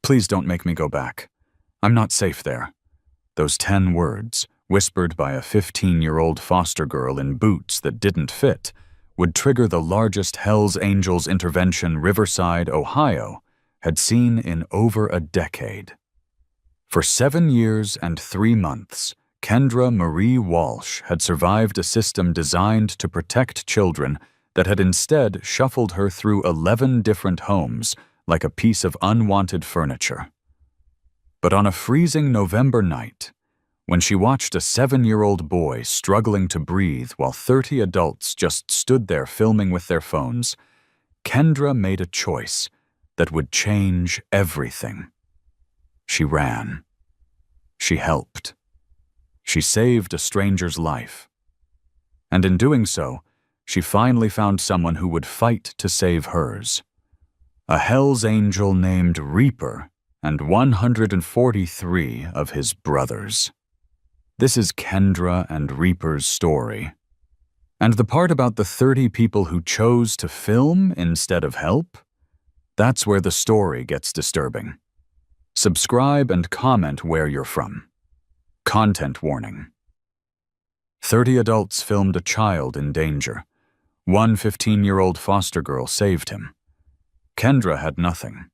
Please don't make me go back. I'm not safe there." Those 10 words, whispered by a 15-year-old foster girl in boots that didn't fit, would trigger the largest Hells Angels intervention Riverside, Ohio, had seen in over a decade. For 7 years and 3 months, Kendra Marie Walsh had survived a system designed to protect children that had instead shuffled her through 11 different homes like a piece of unwanted furniture. But on a freezing November night, when she watched a 7-year-old boy struggling to breathe while 30 adults just stood there filming with their phones, Kendra made a choice that would change everything. She ran. She helped. She saved a stranger's life. And in doing so, she finally found someone who would fight to save hers. A Hells Angel named Reaper and 143 of his brothers. This is Kendra and Reaper's story. And the part about the 30 people who chose to film instead of help? That's where the story gets disturbing. Subscribe and comment where you're from. Content warning. 30 adults filmed a child in danger. One 15-year-old foster girl saved him. Kendra had nothing.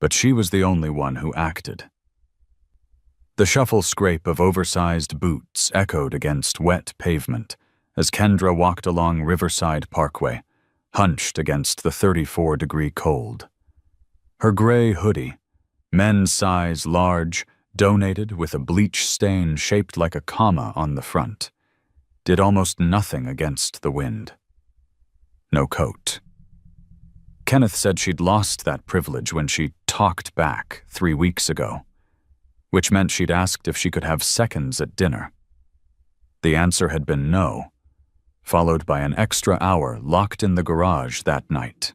But she was the only one who acted. The shuffle scrape of oversized boots echoed against wet pavement as Kendra walked along Riverside Parkway, hunched against the 34-degree cold. Her gray hoodie, men's size large, donated with a bleach stain shaped like a comma on the front, did almost nothing against the wind. No coat. Kenneth said she'd lost that privilege when she talked back 3 weeks ago, which meant she'd asked if she could have seconds at dinner. The answer had been no, followed by an extra hour locked in the garage that night.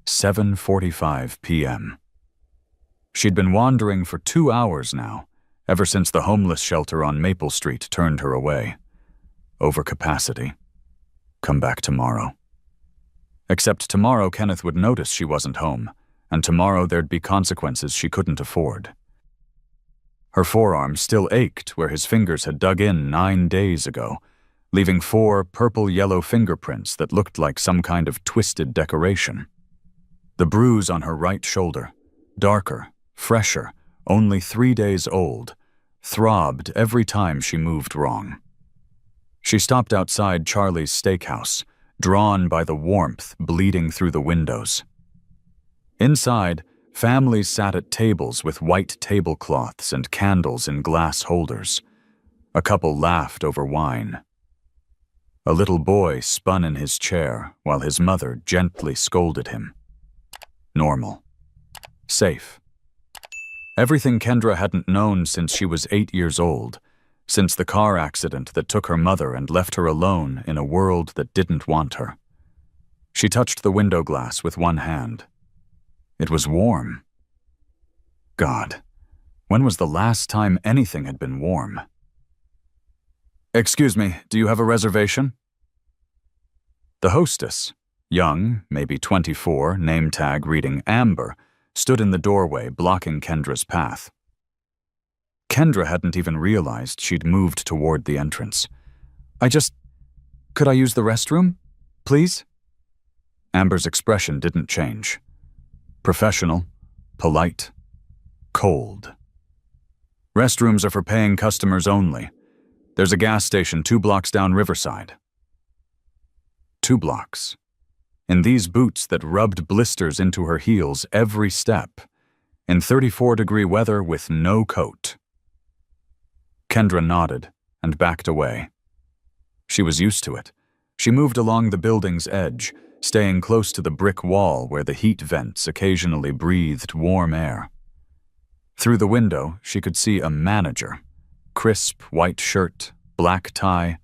7:45 p.m. She'd been wandering for 2 hours now, ever since the homeless shelter on Maple Street turned her away. Overcapacity. Come back tomorrow. Except tomorrow Kenneth would notice she wasn't home, and tomorrow there'd be consequences she couldn't afford. Her forearm still ached where his fingers had dug in 9 days ago, leaving 4 purple-yellow fingerprints that looked like some kind of twisted decoration. The bruise on her right shoulder, darker, fresher, only 3 days old, throbbed every time she moved wrong. She stopped outside Charlie's Steakhouse, drawn by the warmth bleeding through the windows. Inside, families sat at tables with white tablecloths and candles in glass holders. A couple laughed over wine. A little boy spun in his chair while his mother gently scolded him. Normal. Safe. Everything Kendra hadn't known since she was 8 years old, since the car accident that took her mother and left her alone in a world that didn't want her. She touched the window glass with one hand. It was warm. God, when was the last time anything had been warm? "Excuse me, do you have a reservation?" The hostess, young, maybe 24, name tag reading Amber, stood in the doorway blocking Kendra's path. Kendra hadn't even realized she'd moved toward the entrance. Could I use the restroom? Please?" Amber's expression didn't change. Professional, polite, cold. "Restrooms are for paying customers only. There's a gas station 2 blocks down Riverside." 2 blocks. In these boots that rubbed blisters into her heels every step, in 34-degree weather with no coat. Kendra nodded and backed away. She was used to it. She moved along the building's edge, staying close to the brick wall where the heat vents occasionally breathed warm air. Through the window, she could see a manager, crisp white shirt, black tie,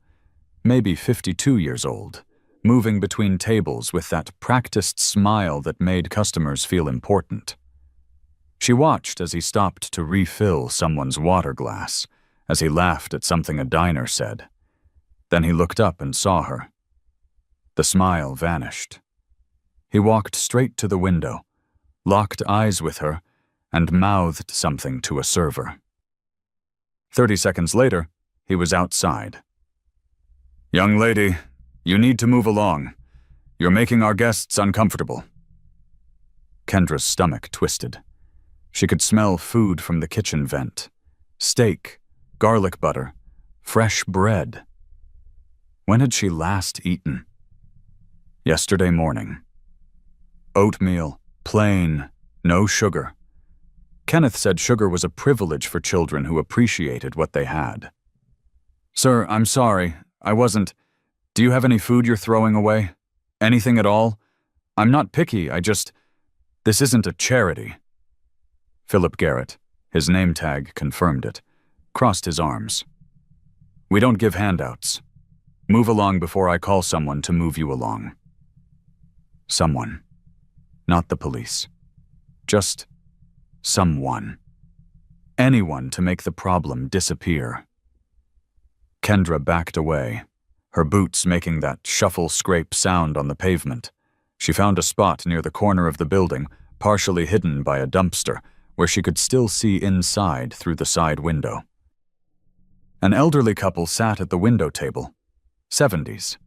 maybe 52 years old, moving between tables with that practiced smile that made customers feel important. She watched as he stopped to refill someone's water glass, as he laughed at something a diner said. Then he looked up and saw her. The smile vanished. He walked straight to the window, locked eyes with her, and mouthed something to a server. 30 seconds later, he was outside. "Young lady, you need to move along. You're making our guests uncomfortable." Kendra's stomach twisted. She could smell food from the kitchen vent. Steak, garlic butter, fresh bread. When had she last eaten? Yesterday morning. Oatmeal, plain, no sugar. Kenneth said sugar was a privilege for children who appreciated what they had. "Sir, I'm sorry. I wasn't. Do you have any food you're throwing away? Anything at all? I'm not picky, this isn't a charity." Philip Garrett, his name tag confirmed it, crossed his arms. "We don't give handouts. Move along before I call someone to move you along." Someone. Not the police. Just someone. Anyone to make the problem disappear. Kendra backed away, her boots making that shuffle-scrape sound on the pavement. She found a spot near the corner of the building, partially hidden by a dumpster, where she could still see inside through the side window. An elderly couple sat at the window table. 70s.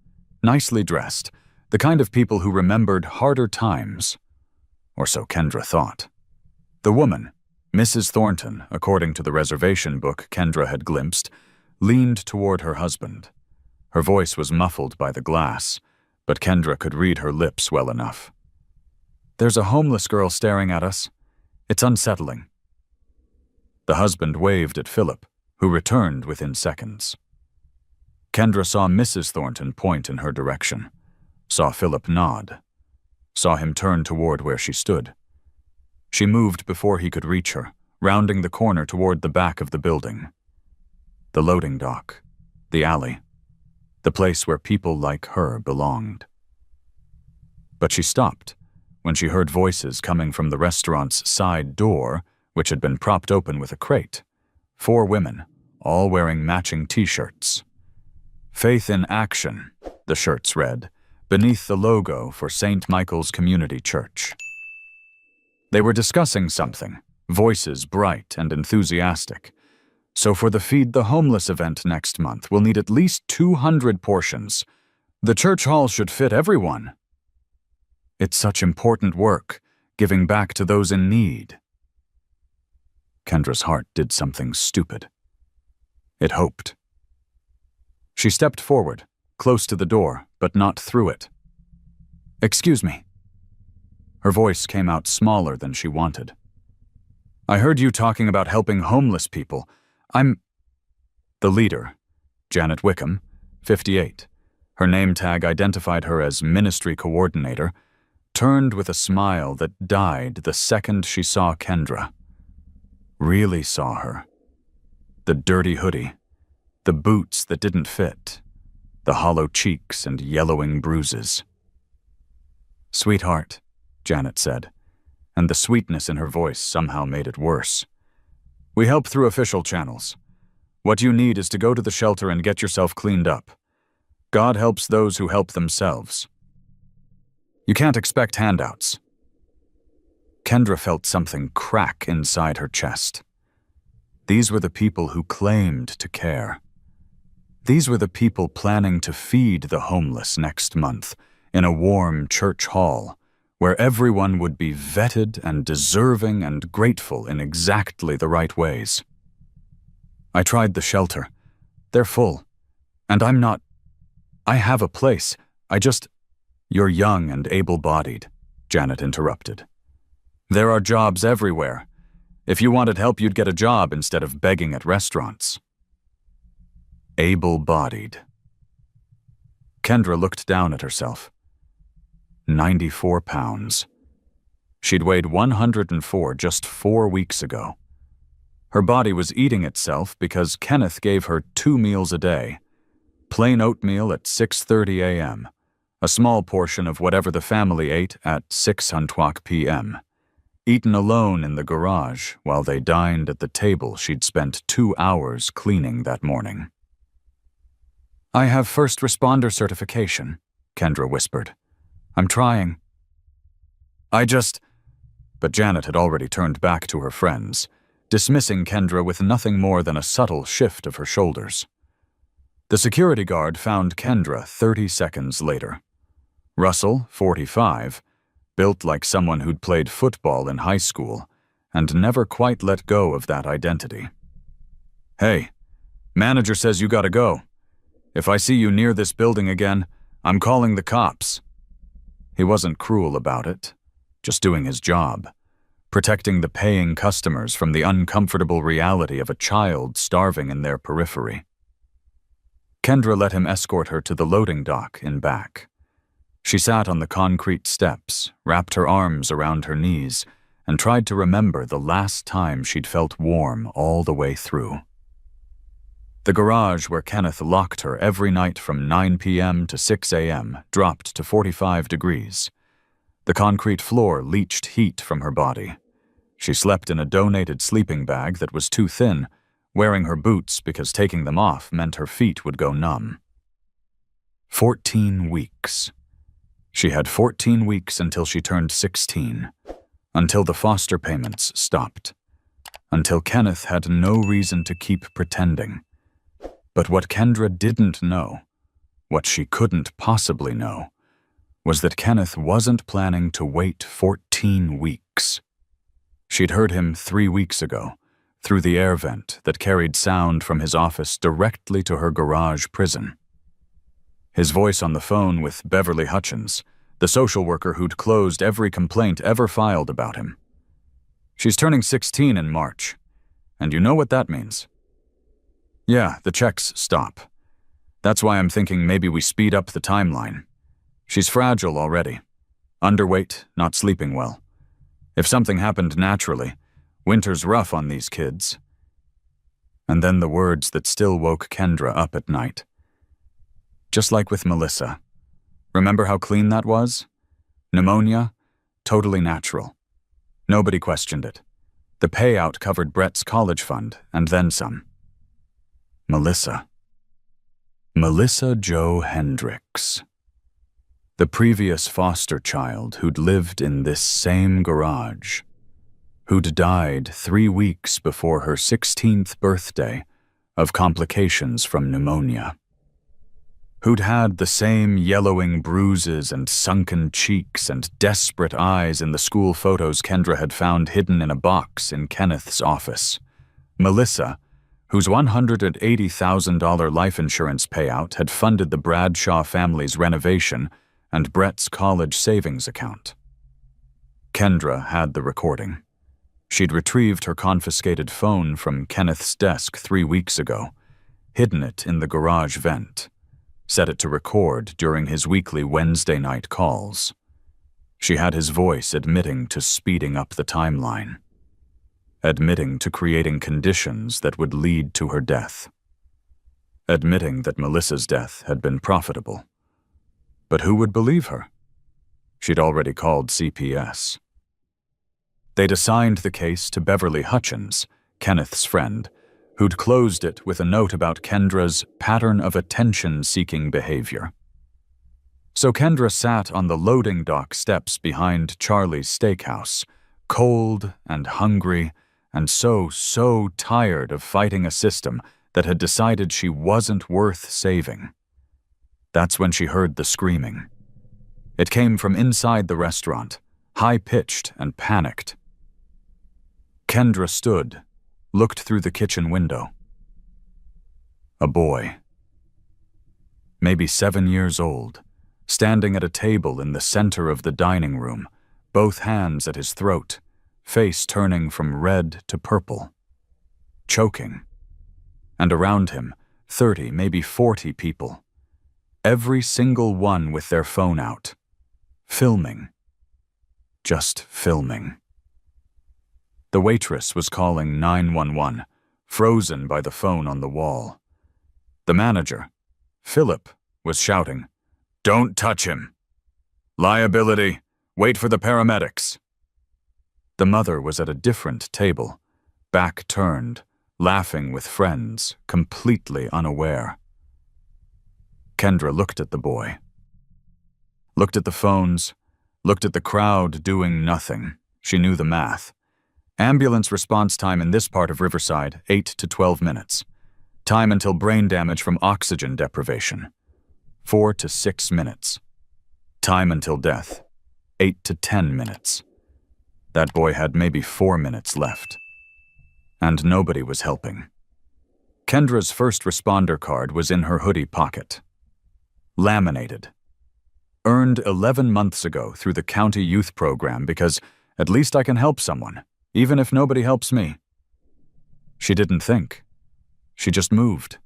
Nicely dressed. The kind of people who remembered harder times. Or so Kendra thought. The woman, Mrs. Thornton, according to the reservation book Kendra had glimpsed, leaned toward her husband. Her voice was muffled by the glass, but Kendra could read her lips well enough. "There's a homeless girl staring at us. It's unsettling." The husband waved at Philip, who returned within seconds. Kendra saw Mrs. Thornton point in her direction, saw Philip nod, saw him turn toward where she stood. She moved before he could reach her, rounding the corner toward the back of the building. The loading dock, the alley, the place where people like her belonged. But she stopped when she heard voices coming from the restaurant's side door, which had been propped open with a crate. 4 women, all wearing matching t-shirts. "Faith in Action," the shirts read, beneath the logo for St. Michael's Community Church. They were discussing something, voices bright and enthusiastic. "So for the Feed the Homeless event next month, we'll need at least 200 portions. The church hall should fit everyone. It's such important work, giving back to those in need." Kendra's heart did something stupid. It hoped. She stepped forward, close to the door, but not through it. "Excuse me." Her voice came out smaller than she wanted. "I heard you talking about helping homeless people. The leader, Janet Wickham, 58, her name tag identified her as ministry coordinator, turned with a smile that died the second she saw Kendra. Really saw her. The dirty hoodie, the boots that didn't fit, the hollow cheeks and yellowing bruises. "Sweetheart," Janet said, and the sweetness in her voice somehow made it worse. "We help through official channels. What you need is to go to the shelter and get yourself cleaned up. God helps those who help themselves. You can't expect handouts." Kendra felt something crack inside her chest. These were the people who claimed to care. These were the people planning to feed the homeless next month in a warm church hall, where everyone would be vetted and deserving and grateful in exactly the right ways. "I tried the shelter. They're full. And I have a place. You're young and able-bodied," Janet interrupted. "There are jobs everywhere. If you wanted help, you'd get a job instead of begging at restaurants." Able-bodied. Kendra looked down at herself. 94 pounds. She'd weighed 104 just 4 weeks ago. Her body was eating itself because Kenneth gave her 2 meals a day. Plain oatmeal at 6:30 a.m., a small portion of whatever the family ate at 6:00 p.m., eaten alone in the garage while they dined at the table she'd spent 2 hours cleaning that morning. "I have first responder certification," Kendra whispered. "I'm trying." But But Janet had already turned back to her friends, dismissing Kendra with nothing more than a subtle shift of her shoulders. The security guard found Kendra 30 seconds later. Russell, 45, built like someone who'd played football in high school and never quite let go of that identity. "Hey, manager says you gotta go. If I see you near this building again, I'm calling the cops." He wasn't cruel about it, just doing his job, protecting the paying customers from the uncomfortable reality of a child starving in their periphery. Kendra let him escort her to the loading dock in back. She sat on the concrete steps, wrapped her arms around her knees, and tried to remember the last time she'd felt warm all the way through. The garage where Kenneth locked her every night from 9 p.m. to 6 a.m. dropped to 45 degrees. The concrete floor leached heat from her body. She slept in a donated sleeping bag that was too thin, wearing her boots because taking them off meant her feet would go numb. 14 weeks. She had 14 weeks until she turned 16, until the foster payments stopped, until Kenneth had no reason to keep pretending. But what Kendra didn't know, what she couldn't possibly know, was that Kenneth wasn't planning to wait 14 weeks. She'd heard him 3 weeks ago, through the air vent that carried sound from his office directly to her garage prison. His voice on the phone with Beverly Hutchins, the social worker who'd closed every complaint ever filed about him. "She's turning 16 in March, and you know what that means." "Yeah, the checks stop. That's why I'm thinking maybe we speed up the timeline. She's fragile already. Underweight, not sleeping well. If something happened naturally, winter's rough on these kids." And then the words that still woke Kendra up at night. "Just like with Melissa. Remember how clean that was? Pneumonia? Totally natural. Nobody questioned it. The payout covered Brett's college fund, and then some." Melissa. Melissa Jo Hendricks. The previous foster child who'd lived in this same garage, who'd died 3 weeks before her 16th birthday of complications from pneumonia, who'd had the same yellowing bruises and sunken cheeks and desperate eyes in the school photos Kendra had found hidden in a box in Kenneth's office. Melissa, whose $180,000 life insurance payout had funded the Bradshaw family's renovation and Brett's college savings account. Kendra had the recording. She'd retrieved her confiscated phone from Kenneth's desk 3 weeks ago, hidden it in the garage vent, set it to record during his weekly Wednesday night calls. She had his voice admitting to speeding up the timeline, admitting to creating conditions that would lead to her death, admitting that Melissa's death had been profitable. But who would believe her? She'd already called CPS. They'd assigned the case to Beverly Hutchins, Kenneth's friend, who'd closed it with a note about Kendra's pattern of attention-seeking behavior. So Kendra sat on the loading dock steps behind Charlie's Steakhouse, cold and hungry, and so tired of fighting a system that had decided she wasn't worth saving. That's when she heard the screaming. It came from inside the restaurant, high-pitched and panicked. Kendra stood, looked through the kitchen window. A boy, maybe 7 years old, standing at a table in the center of the dining room, both hands at his throat, face turning from red to purple, choking. And around him, 30, maybe 40 people, every single one with their phone out, filming, just filming. The waitress was calling 911, frozen by the phone on the wall. The manager, Philip, was shouting, "Don't touch him! Liability! Wait for the paramedics!" The mother was at a different table, back turned, laughing with friends, completely unaware. Kendra looked at the boy, looked at the phones, looked at the crowd doing nothing, She knew the math. Ambulance response time in this part of Riverside, 8 to 12 minutes. Time until brain damage from oxygen deprivation, 4 to 6 minutes. Time until death, 8 to 10 minutes. That boy had maybe 4 minutes left. And nobody was helping. Kendra's first responder card was in her hoodie pocket. Laminated. Earned 11 months ago through the county youth program because at least I can help someone, even if nobody helps me. She didn't think. She just moved.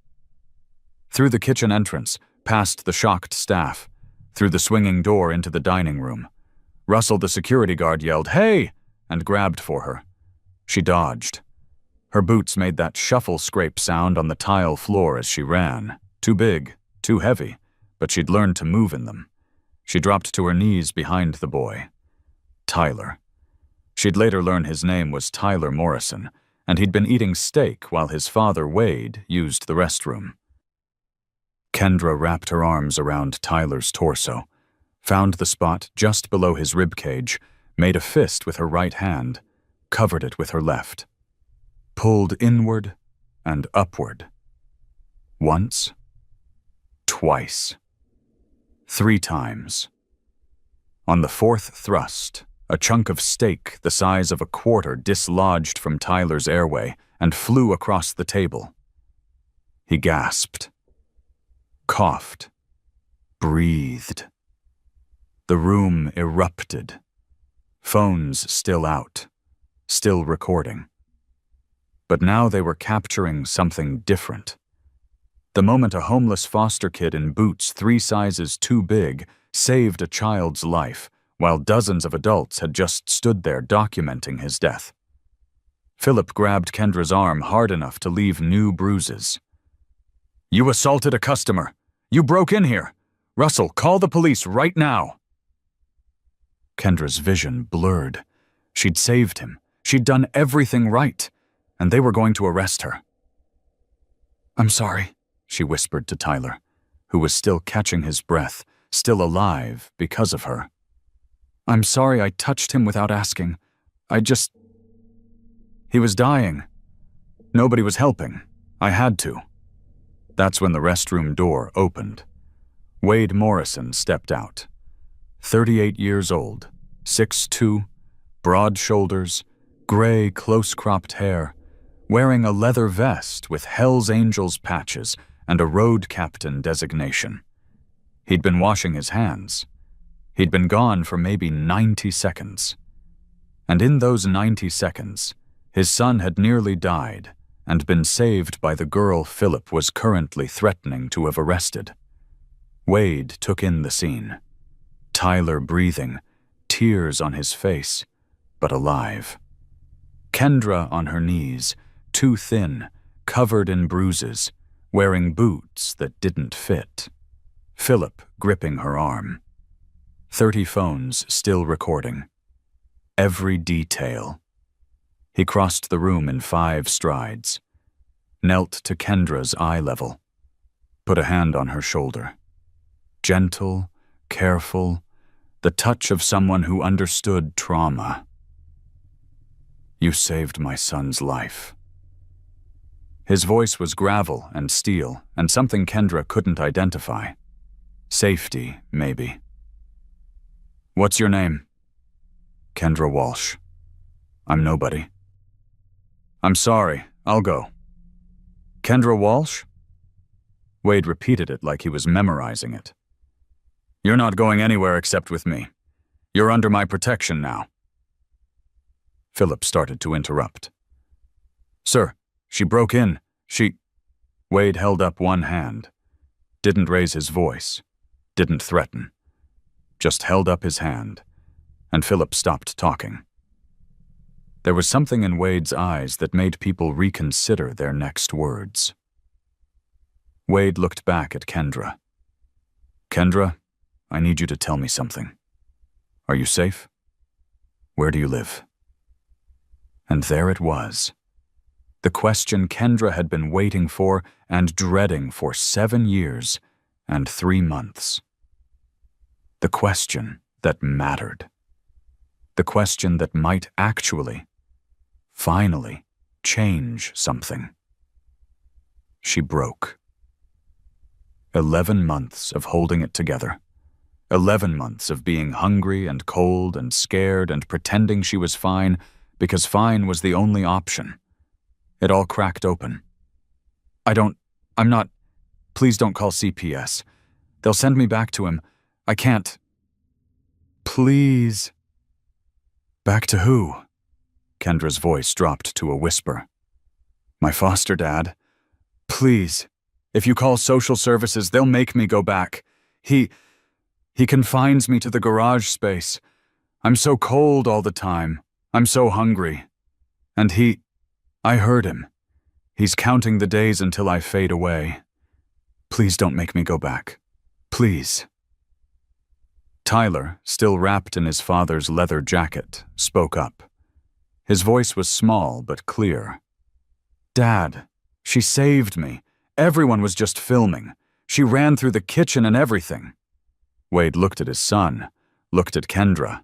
Through the kitchen entrance, past the shocked staff, through the swinging door into the dining room. Russell, the security guard, yelled, "Hey!" and grabbed for her. She dodged. Her boots made that shuffle-scrape sound on the tile floor as she ran. Too big, too heavy, but she'd learned to move in them. She dropped to her knees behind the boy. Tyler. She'd later learn his name was Tyler Morrison, and he'd been eating steak while his father, Wade, used the restroom. Kendra wrapped her arms around Tyler's torso, found the spot just below his ribcage, made a fist with her right hand, covered it with her left. Pulled inward and upward. Once. Twice. 3 times. On the 4th thrust, a chunk of steak the size of a quarter dislodged from Tyler's airway and flew across the table. He gasped, coughed, breathed. The room erupted. Phones still out, still recording. But now they were capturing something different. The moment a homeless foster kid in boots 3 sizes too big saved a child's life, while dozens of adults had just stood there documenting his death. Philip grabbed Kendra's arm hard enough to leave new bruises. "You assaulted a customer. You broke in here. Russell, call the police right now." Kendra's vision blurred. She'd saved him. She'd done everything right, and they were going to arrest her. "I'm sorry," she whispered to Tyler, who was still catching his breath, still alive because of her. "I'm sorry I touched him without asking. He was dying. Nobody was helping. I had to." That's when the restroom door opened. Wade Morrison stepped out. 38 years old, 6'2", broad shoulders, gray, close-cropped hair, wearing a leather vest with Hell's Angels patches and a road captain designation. He'd been washing his hands. He'd been gone for maybe 90 seconds. And in those 90 seconds, his son had nearly died and been saved by the girl Philip was currently threatening to have arrested. Wade took in the scene. Tyler breathing, tears on his face, but alive. Kendra on her knees, too thin, covered in bruises, wearing boots that didn't fit. Philip gripping her arm. 30 phones still recording. Every detail. He crossed the room in 5 strides. Knelt to Kendra's eye level. Put a hand on her shoulder. Gentle, careful, the touch of someone who understood trauma. "You saved my son's life." His voice was gravel and steel, and something Kendra couldn't identify. Safety, maybe. "What's your name?" "Kendra Walsh." "I'm nobody." "I'm sorry, I'll go." "Kendra Walsh?" Wade repeated it like he was memorizing it. "You're not going anywhere except with me. You're under my protection now." Philip started to interrupt. "Sir, she broke in. Wade held up one hand. Didn't raise his voice. Didn't threaten. Just held up his hand. And Philip stopped talking. There was something in Wade's eyes that made people reconsider their next words. Wade looked back at Kendra. "Kendra, I need you to tell me something. Are you safe? Where do you live?" And there it was. The question Kendra had been waiting for and dreading for 7 years and 3 months. The question that mattered. The question that might actually, finally, change something. She broke. 11 months of holding it together. 11 months of being hungry and cold and scared and pretending she was fine because fine was the only option. It all cracked open. I'm not, please don't call CPS. They'll send me back to him. I can't. Please. Back to who? Kendra's voice dropped to a whisper. My foster dad. Please. If you call social services, they'll make me go back. He confines me to the garage space. I'm so cold all the time. I'm so hungry. And I heard him. He's counting the days until I fade away. Please don't make me go back. Please. Tyler, still wrapped in his father's leather jacket, spoke up. His voice was small but clear. Dad, she saved me. Everyone was just filming. She ran through the kitchen and everything. Wade looked at his son, looked at Kendra,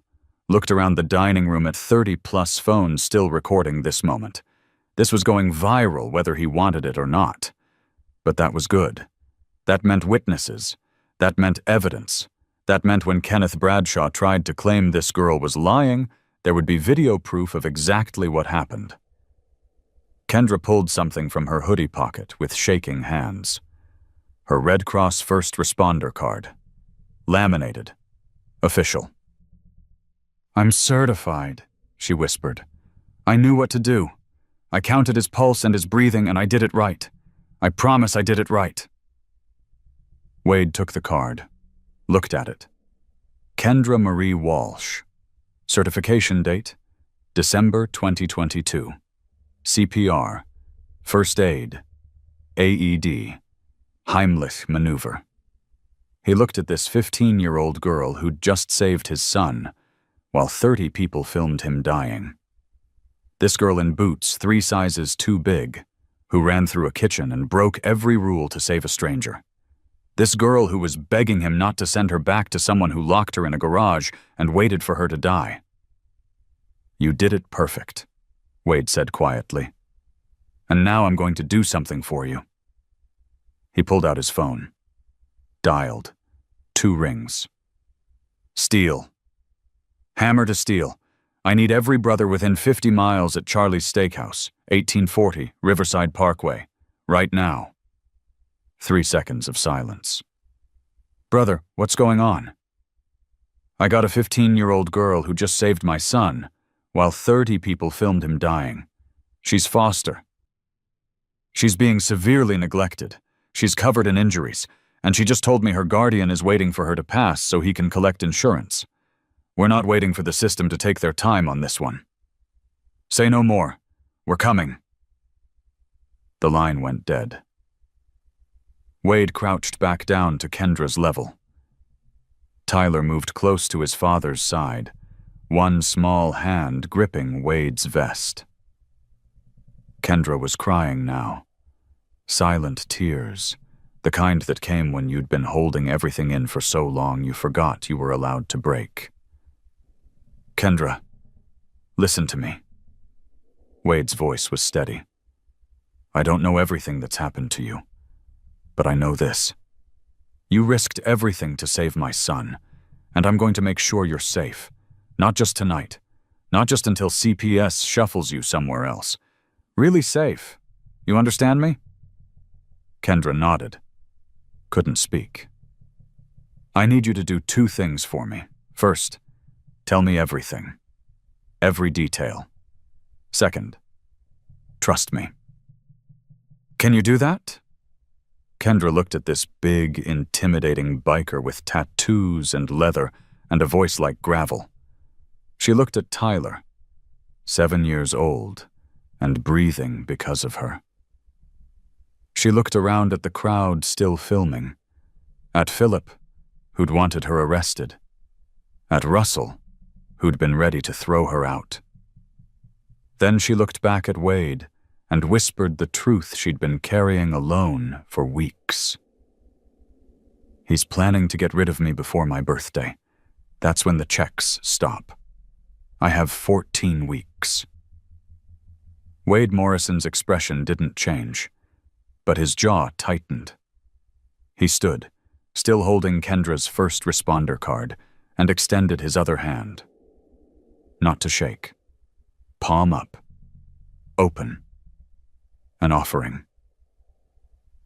looked around the dining room at 30-plus phones still recording this moment. This was going viral whether he wanted it or not. But that was good. That meant witnesses. That meant evidence. That meant when Kenneth Bradshaw tried to claim this girl was lying, there would be video proof of exactly what happened. Kendra pulled something from her hoodie pocket with shaking hands. Her Red Cross first responder card. Laminated. Official. I'm certified, she whispered. I knew what to do. I counted his pulse and his breathing and I did it right. I promise I did it right. Wade took the card, looked at it. Kendra Marie Walsh. Certification date, December 2022. CPR, First Aid, AED, Heimlich Maneuver. He looked at this 15-year-old girl who'd just saved his son, while 30 people filmed him dying. This girl in boots 3 sizes too big, who ran through a kitchen and broke every rule to save a stranger. This girl who was begging him not to send her back to someone who locked her in a garage and waited for her to die. You did it perfect, Wade said quietly. And now I'm going to do something for you. He pulled out his phone. Dialed. 2 rings. Steel. Hammer to steel. I need every brother within 50 miles at Charlie's Steakhouse, 1840 Riverside Parkway, right now. 3 seconds of silence. Brother, what's going on? I got a 15-year-old girl who just saved my son, while 30 people filmed him dying. She's foster. She's being severely neglected. She's covered in injuries, and she just told me her guardian is waiting for her to pass so he can collect insurance. We're not waiting for the system to take their time on this one. Say no more. We're coming. The line went dead. Wade crouched back down to Kendra's level. Tyler moved close to his father's side, one small hand gripping Wade's vest. Kendra was crying now. Silent tears, the kind that came when you'd been holding everything in for so long you forgot you were allowed to break. Kendra, listen to me. Wade's voice was steady. I don't know everything that's happened to you, but I know this. You risked everything to save my son, and I'm going to make sure you're safe. Not just tonight. Not just until CPS shuffles you somewhere else. Really safe. You understand me? Kendra nodded. Couldn't speak. I need you to do 2 things for me. First, tell me everything. Every detail. Second, trust me. Can you do that? Kendra looked at this big, intimidating biker with tattoos and leather and a voice like gravel. She looked at Tyler, 7 years old, and breathing because of her. She looked around at the crowd still filming, at Philip, who'd wanted her arrested, at Russell, who'd been ready to throw her out. Then she looked back at Wade and whispered the truth she'd been carrying alone for weeks. He's planning to get rid of me before my birthday. That's when the checks stop. I have 14 weeks. Wade Morrison's expression didn't change, but his jaw tightened. He stood, still holding Kendra's first responder card, and extended his other hand. Not to shake. Palm up. Open. An offering.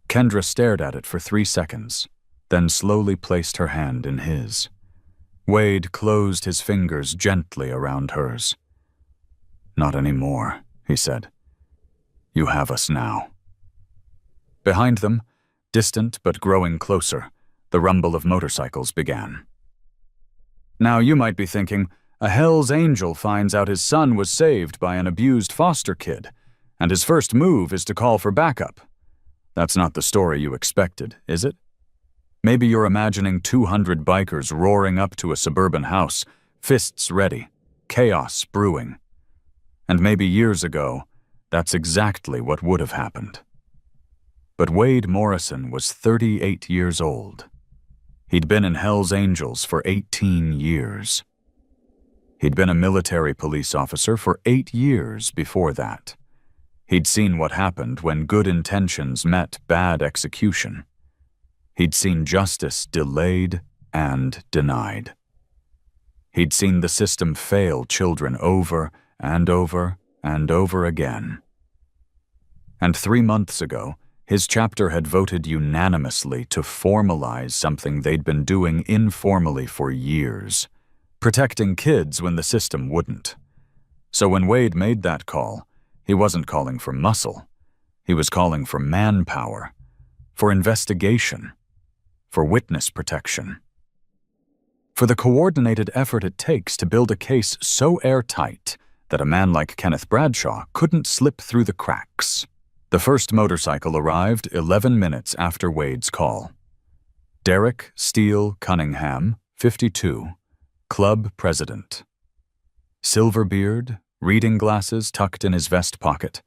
Kendra stared at it for 3 seconds, then slowly placed her hand in his. Wade closed his fingers gently around hers. "Not anymore," he said. "You have us now." Behind them, distant but growing closer, the rumble of motorcycles began. Now you might be thinking, a Hell's Angel finds out his son was saved by an abused foster kid, and his first move is to call for backup. That's not the story you expected, is it? Maybe you're imagining 200 bikers roaring up to a suburban house, fists ready, chaos brewing. And maybe years ago, that's exactly what would have happened. But Wade Morrison was 38 years old. He'd been in Hell's Angels for 18 years. He'd been a military police officer for 8 years before that. He'd seen what happened when good intentions met bad execution. He'd seen justice delayed and denied. He'd seen the system fail children over and over and over again. And 3 months ago, his chapter had voted unanimously to formalize something they'd been doing informally for years, protecting kids when the system wouldn't. So when Wade made that call, he wasn't calling for muscle. He was calling for manpower, for investigation, for witness protection, for the coordinated effort it takes to build a case so airtight that a man like Kenneth Bradshaw couldn't slip through the cracks. The first motorcycle arrived 11 minutes after Wade's call. Derek Steele Cunningham, 52, club president. Silver beard, reading glasses tucked in his vest pocket,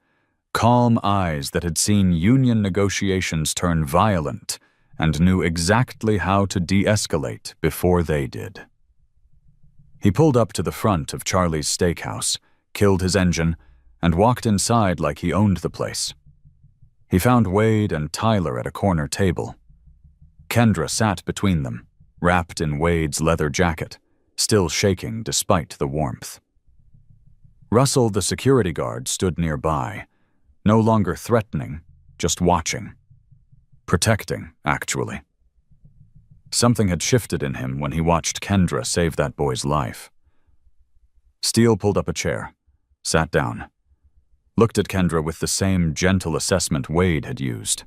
calm eyes that had seen union negotiations turn violent and knew exactly how to de-escalate before they did. He pulled up to the front of Charlie's Steakhouse, killed his engine, and walked inside like he owned the place. He found Wade and Tyler at a corner table. Kendra sat between them, wrapped in Wade's leather jacket, still shaking despite the warmth. Russell, the security guard, stood nearby, no longer threatening, just watching. Protecting, actually. Something had shifted in him when he watched Kendra save that boy's life. Steele pulled up a chair, sat down, looked at Kendra with the same gentle assessment Wade had used.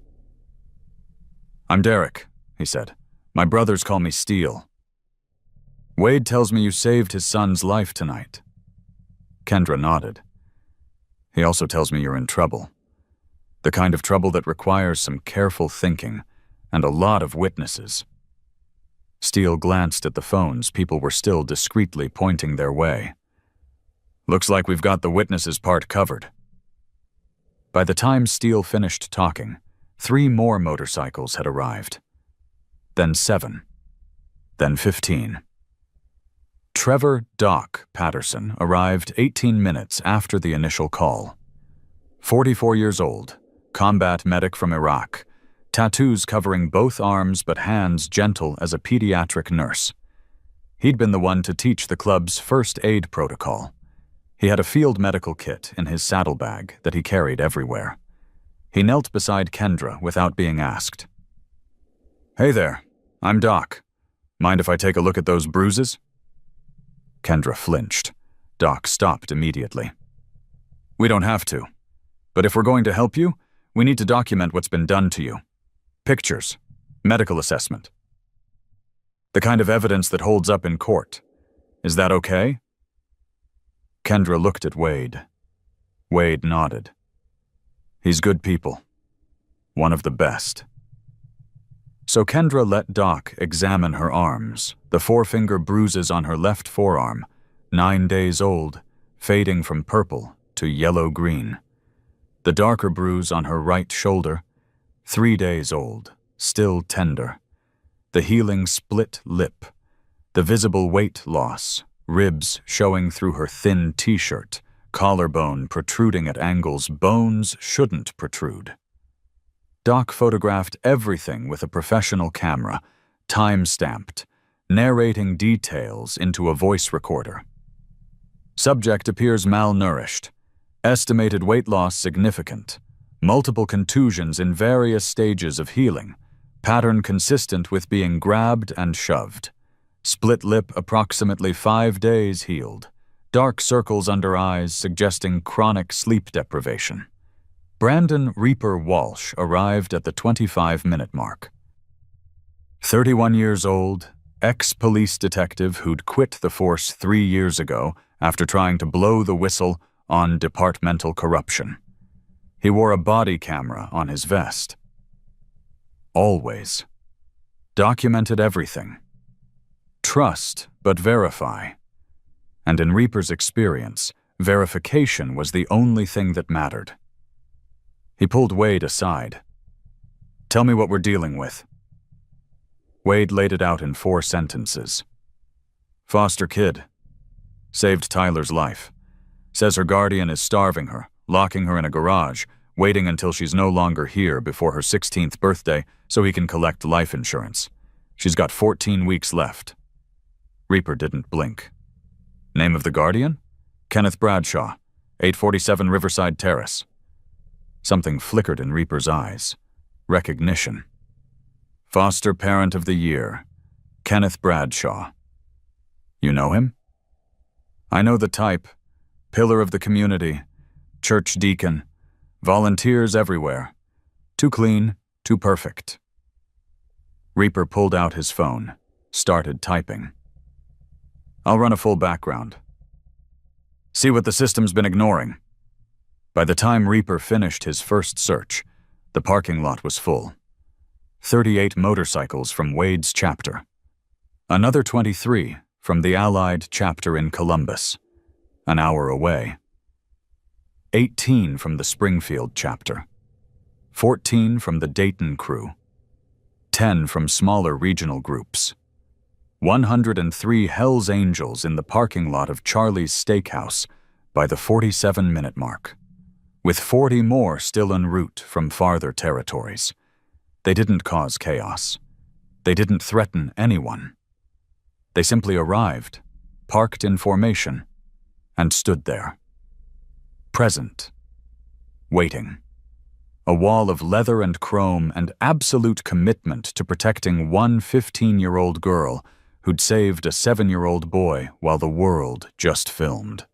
"I'm Derek," he said. "My brothers call me Steele. Wade tells me you saved his son's life tonight." Kendra nodded. "He also tells me you're in trouble. The kind of trouble that requires some careful thinking and a lot of witnesses." Steele glanced at the phones people were still discreetly pointing their way. "Looks like we've got the witnesses part covered." By the time Steele finished talking, 3 more motorcycles had arrived. Then 7. Then 15. Trevor "Doc" Patterson arrived 18 minutes after the initial call. 44 years old, combat medic from Iraq, tattoos covering both arms but hands gentle as a pediatric nurse. He'd been the one to teach the club's first aid protocol. He had a field medical kit in his saddlebag that he carried everywhere. He knelt beside Kendra without being asked. "Hey there, I'm Doc. Mind if I take a look at those bruises?" Kendra flinched. Doc stopped immediately. "We don't have to. But if we're going to help you, we need to document what's been done to you. Pictures, medical assessment. The kind of evidence that holds up in court. Is that okay?" Kendra looked at Wade. Wade nodded. "He's good people. One of the best." So Kendra let Doc examine her arms, the 4-finger bruises on her left forearm, 9 days old, fading from purple to yellow-green. The darker bruise on her right shoulder, 3 days old, still tender. The healing split lip, the visible weight loss, ribs showing through her thin t-shirt, collarbone protruding at angles bones shouldn't protrude. Doc photographed everything with a professional camera, time-stamped, narrating details into a voice recorder. Subject appears malnourished. Estimated weight loss significant. Multiple contusions in various stages of healing. Pattern consistent with being grabbed and shoved. Split lip approximately 5 days healed. Dark circles under eyes suggesting chronic sleep deprivation. Brandon Reaper Walsh arrived at the 25-minute mark. 31 years old, ex-police detective who'd quit the force 3 years ago after trying to blow the whistle on departmental corruption. He wore a body camera on his vest. Always. Documented everything. Trust, but verify. And in Reaper's experience, verification was the only thing that mattered. He pulled Wade aside. "Tell me what we're dealing with." Wade laid it out in 4 sentences. Foster kid. Saved Tyler's life. Says her guardian is starving her, locking her in a garage, waiting until she's no longer here before her 16th birthday so he can collect life insurance. She's got 14 weeks left. Reaper didn't blink. Name of the guardian? Kenneth Bradshaw, 847 Riverside Terrace. Something flickered in Reaper's eyes. Recognition. Foster Parent of the Year, Kenneth Bradshaw. You know him? I know the type. Pillar of the community, church deacon, volunteers everywhere. Too clean, too perfect. Reaper pulled out his phone, started typing. I'll run a full background. See what the system's been ignoring. By the time Reaper finished his first search, the parking lot was full. 38 motorcycles from Wade's chapter. Another 23 from the Allied chapter in Columbus, an hour away. 18 from the Springfield chapter. 14 from the Dayton crew. 10 from smaller regional groups. 103 Hells Angels in the parking lot of Charlie's Steakhouse by the 47-minute mark, with 40 more still en route from farther territories. They didn't cause chaos. They didn't threaten anyone. They simply arrived, parked in formation, and stood there. Present. Waiting. A wall of leather and chrome and absolute commitment to protecting one 15-year-old girl who'd saved a 7-year-old boy while the world just filmed.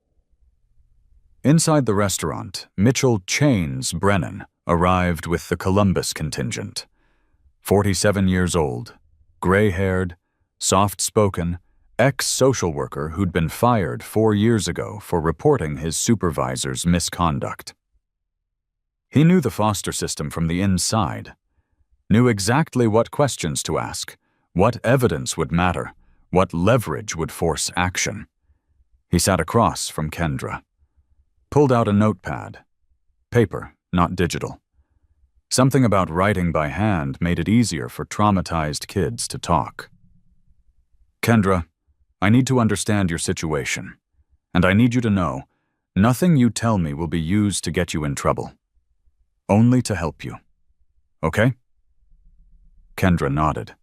Inside the restaurant, Mitchell Chains Brennan arrived with the Columbus contingent. 47 years old, gray-haired, soft-spoken, ex-social worker who'd been fired 4 years ago for reporting his supervisor's misconduct. He knew the foster system from the inside, knew exactly what questions to ask, what evidence would matter, what leverage would force action. He sat across from Kendra. Pulled out a notepad. Paper, not digital. Something about writing by hand made it easier for traumatized kids to talk. Kendra, I need to understand your situation, and I need you to know, nothing you tell me will be used to get you in trouble. Only to help you. Okay? Kendra nodded.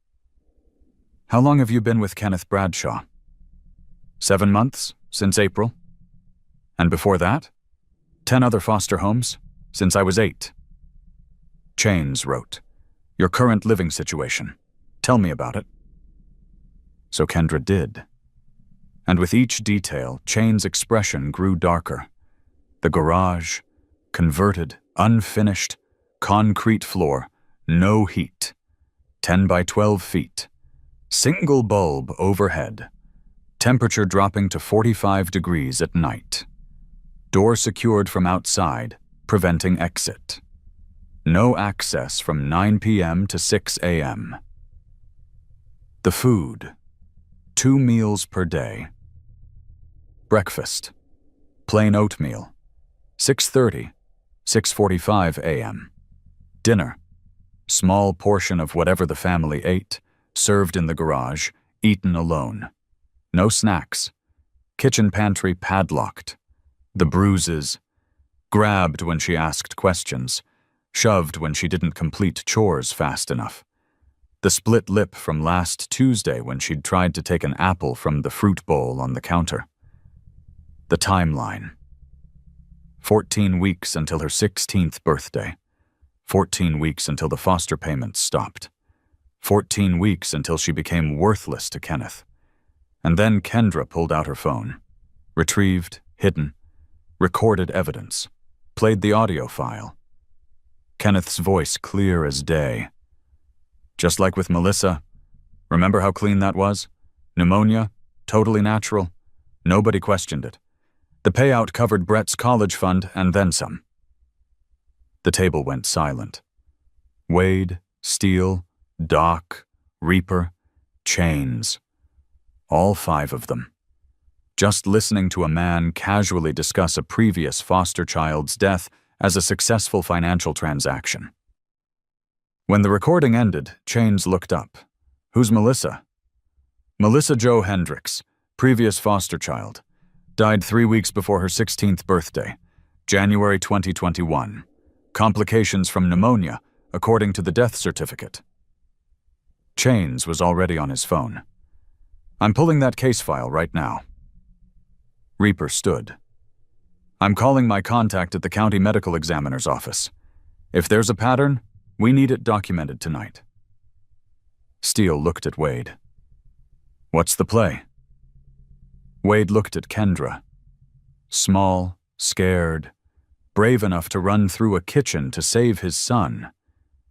How long have you been with Kenneth Bradshaw? 7 months, since April. And before that? 10 other foster homes, since I was 8. Chains wrote, your current living situation. Tell me about it. So Kendra did. And with each detail, Chain's expression grew darker. The garage, converted, unfinished, concrete floor, no heat. 10 by 12 feet. Single bulb overhead. Temperature dropping to 45 degrees at night. Door secured from outside, preventing exit. No access from 9 p.m. to 6 a.m. The food. 2 meals per day. Breakfast. Plain oatmeal. 6:30, 6:45 a.m. Dinner. Small portion of whatever the family ate, served in the garage, eaten alone. No snacks. kitchen pantry padlocked. The bruises, grabbed when she asked questions, shoved when she didn't complete chores fast enough. The split lip from last Tuesday when she'd tried to take an apple from the fruit bowl on the counter. The timeline. 14 weeks until her 16th birthday. 14 weeks until the foster payments stopped. 14 weeks until she became worthless to Kenneth. And then Kendra pulled out her phone. Retrieved, hidden, recorded evidence. Played the audio file. Kenneth's voice clear as day. Just like with Melissa. Remember how clean that was? Pneumonia, totally natural. Nobody questioned it. The payout covered Brett's college fund and then some. The table went silent. Wade, Steele, Doc, Reaper, Chains. All 5 of them. Just listening to a man casually discuss a previous foster child's death as a successful financial transaction. When the recording ended, Chains looked up. Who's Melissa? Melissa Jo Hendricks, previous foster child. Died 3 weeks before her 16th birthday, January 2021. Complications from pneumonia, according to the death certificate. Chains was already on his phone. I'm pulling that case file right now. Reaper stood. I'm calling my contact at the county medical examiner's office. If there's a pattern, we need it documented tonight. Steele looked at Wade. What's the play? Wade looked at Kendra. Small, scared, brave enough to run through a kitchen to save his son,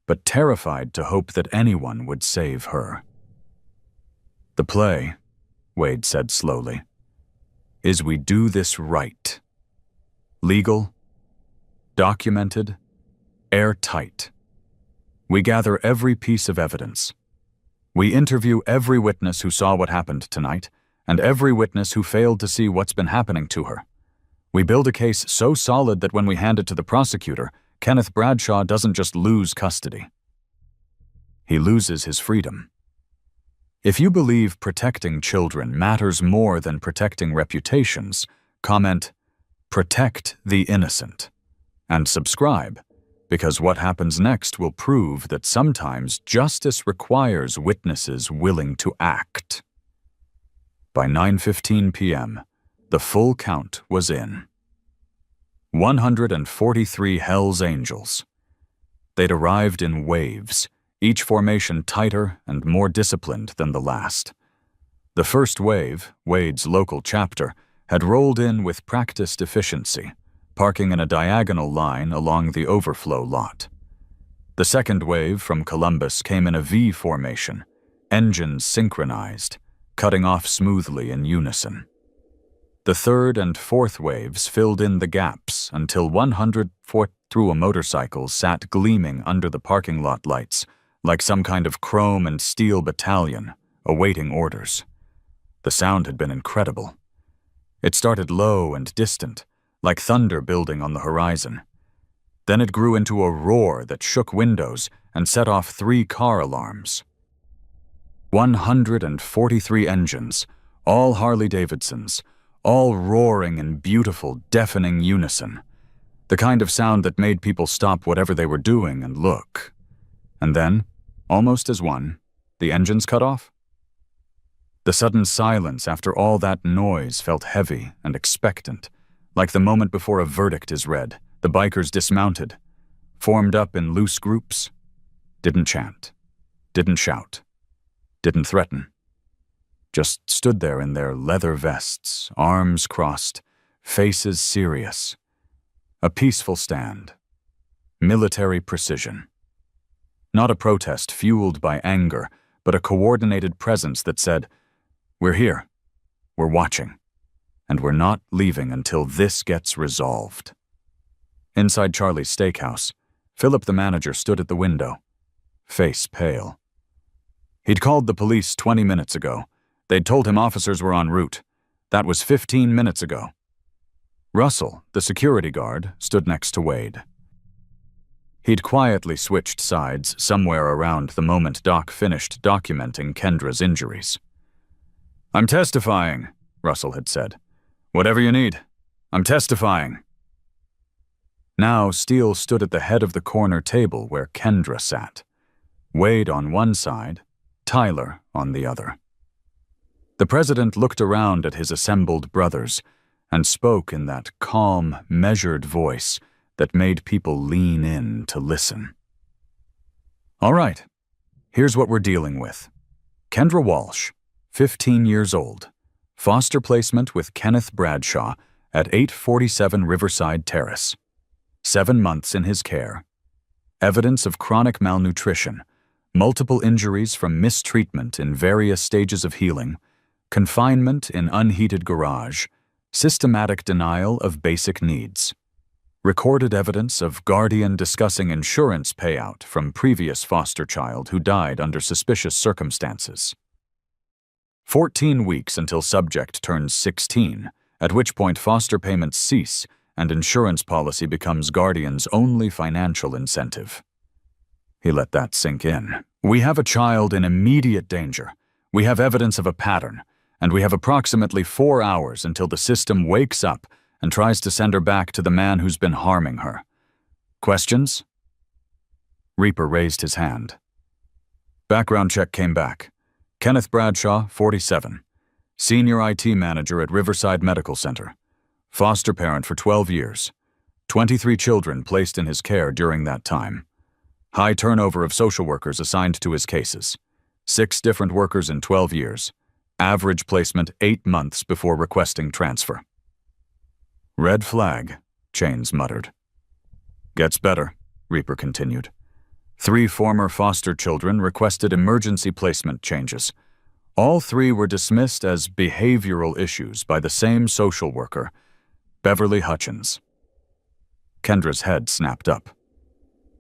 but terrified to hope that anyone would save her. The play, Wade said slowly, is we do this right. Legal, documented, airtight. We gather every piece of evidence. We interview every witness who saw what happened tonight, and every witness who failed to see what's been happening to her. We build a case so solid that when we hand it to the prosecutor, Kenneth Bradshaw doesn't just lose custody. He loses his freedom. If you believe protecting children matters more than protecting reputations, comment, "Protect the innocent," and subscribe, because what happens next will prove that sometimes justice requires witnesses willing to act. By 9:15 p.m., the full count was in. 143 Hells Angels. They'd arrived in waves, each formation tighter and more disciplined than the last. The first wave, Wade's local chapter, had rolled in with practiced efficiency, parking in a diagonal line along the overflow lot. The second wave from Columbus came in a V formation, engines synchronized, cutting off smoothly in unison. The third and fourth waves filled in the gaps until 104 through a motorcycle sat gleaming under the parking lot lights, like some kind of chrome and steel battalion, awaiting orders. The sound had been incredible. It started low and distant, like thunder building on the horizon. Then it grew into a roar that shook windows and set off 3 car alarms. 143 engines, all Harley-Davidsons, all roaring in beautiful, deafening unison. The kind of sound that made people stop whatever they were doing and look. And then, almost as one, the engines cut off. The sudden silence after all that noise felt heavy and expectant, like the moment before a verdict is read. The bikers dismounted, formed up in loose groups, didn't chant, didn't shout, didn't threaten. Just stood there in their leather vests, arms crossed, faces serious. A peaceful stand. Military precision. Not a protest fueled by anger, but a coordinated presence that said, "We're here, we're watching, and we're not leaving until this gets resolved." Inside Charlie's steakhouse, Philip the manager stood at the window, face pale. He'd called the police 20 minutes ago. They'd told him officers were en route. That was 15 minutes ago. Russell, the security guard, stood next to Wade. He'd quietly switched sides somewhere around the moment Doc finished documenting Kendra's injuries. "I'm testifying," Russell had said. Whatever you need. I'm testifying. Now, Steele stood at the head of the corner table where Kendra sat. Wade on one side, Tyler on the other. The president looked around at his assembled brothers and spoke in that calm, measured voice that made people lean in to listen. All right, here's what we're dealing with. Kendra Walsh, 15 years old, foster placement with Kenneth Bradshaw at 847 Riverside Terrace. 7 months in his care. Evidence of chronic malnutrition, multiple injuries from mistreatment in various stages of healing, confinement in unheated garage, systematic denial of basic needs. Recorded evidence of guardian discussing insurance payout from previous foster child who died under suspicious circumstances. 14 weeks until subject turns 16, at which point foster payments cease and insurance policy becomes guardian's only financial incentive. He let that sink in. We have a child in immediate danger. We have evidence of a pattern, and we have approximately 4 hours until the system wakes up and tries to send her back to the man who's been harming her. Questions? Reaper raised his hand. Background check came back. Kenneth Bradshaw, 47. Senior IT manager at Riverside Medical Center. Foster parent for 12 years. 23 children placed in his care during that time. High turnover of social workers assigned to his cases. 6 different workers in 12 years. Average placement 8 months before requesting transfer. Red flag, Chains muttered. Gets better, Reaper continued. 3 former foster children requested emergency placement changes. All 3 were dismissed as behavioral issues by the same social worker, Beverly Hutchins. Kendra's head snapped up.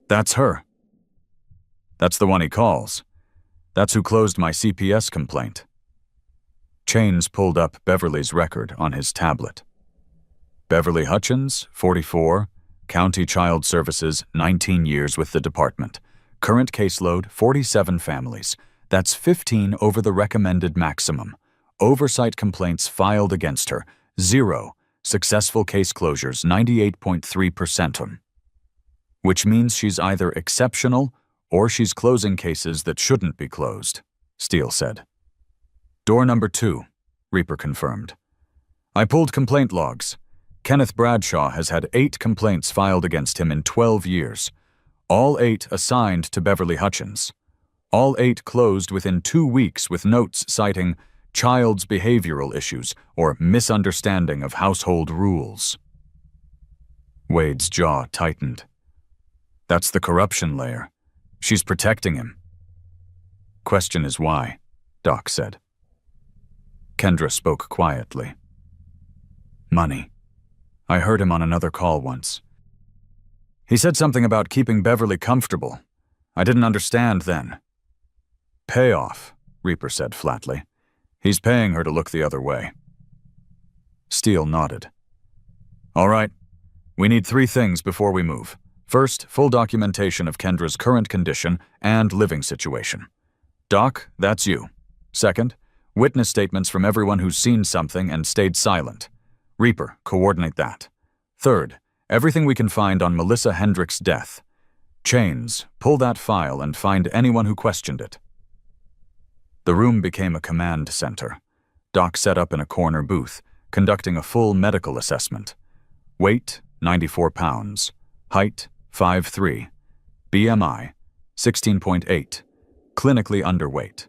That's her. That's the one he calls. That's who closed my CPS complaint. Chains pulled up Beverly's record on his tablet. Beverly Hutchins, 44, County Child Services, 19 years with the department. Current caseload, 47 families. That's 15 over the recommended maximum. Oversight complaints filed against her, 0. Successful case closures, 98.3%. Which means she's either exceptional or she's closing cases that shouldn't be closed, Steele said. Door number 2, Reaper confirmed. I pulled complaint logs. Kenneth Bradshaw has had 8 complaints filed against him in 12 years. All 8 assigned to Beverly Hutchins. All 8 closed within 2 weeks with notes citing child's behavioral issues or misunderstanding of household rules. Wade's jaw tightened. That's the corruption layer. She's protecting him. Question is why, Doc said. Kendra spoke quietly. Money. I heard him on another call once. He said something about keeping Beverly comfortable. I didn't understand then. Payoff, Reaper said flatly. He's paying her to look the other way. Steele nodded. All right. We need 3 things before we move. First, full documentation of Kendra's current condition and living situation. Doc, that's you. Second, witness statements from everyone who's seen something and stayed silent. Reaper, coordinate that. Third, everything we can find on Melissa Hendricks' death. Chains, pull that file and find anyone who questioned it. The room became a command center. Doc set up in a corner booth, conducting a full medical assessment. Weight, 94 pounds. Height, 5'3". BMI, 16.8. Clinically underweight.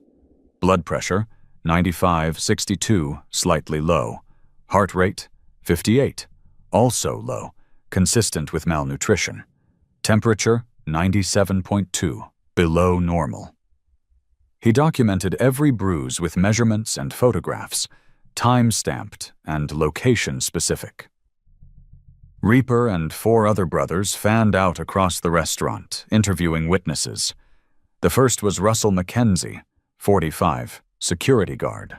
Blood pressure, 95/62, slightly low. Heart rate, 58, also low, consistent with malnutrition. Temperature, 97.2, below normal. He documented every bruise with measurements and photographs, time-stamped and location-specific. Reaper and 4 other brothers fanned out across the restaurant, interviewing witnesses. The first was Russell McKenzie, 45, security guard.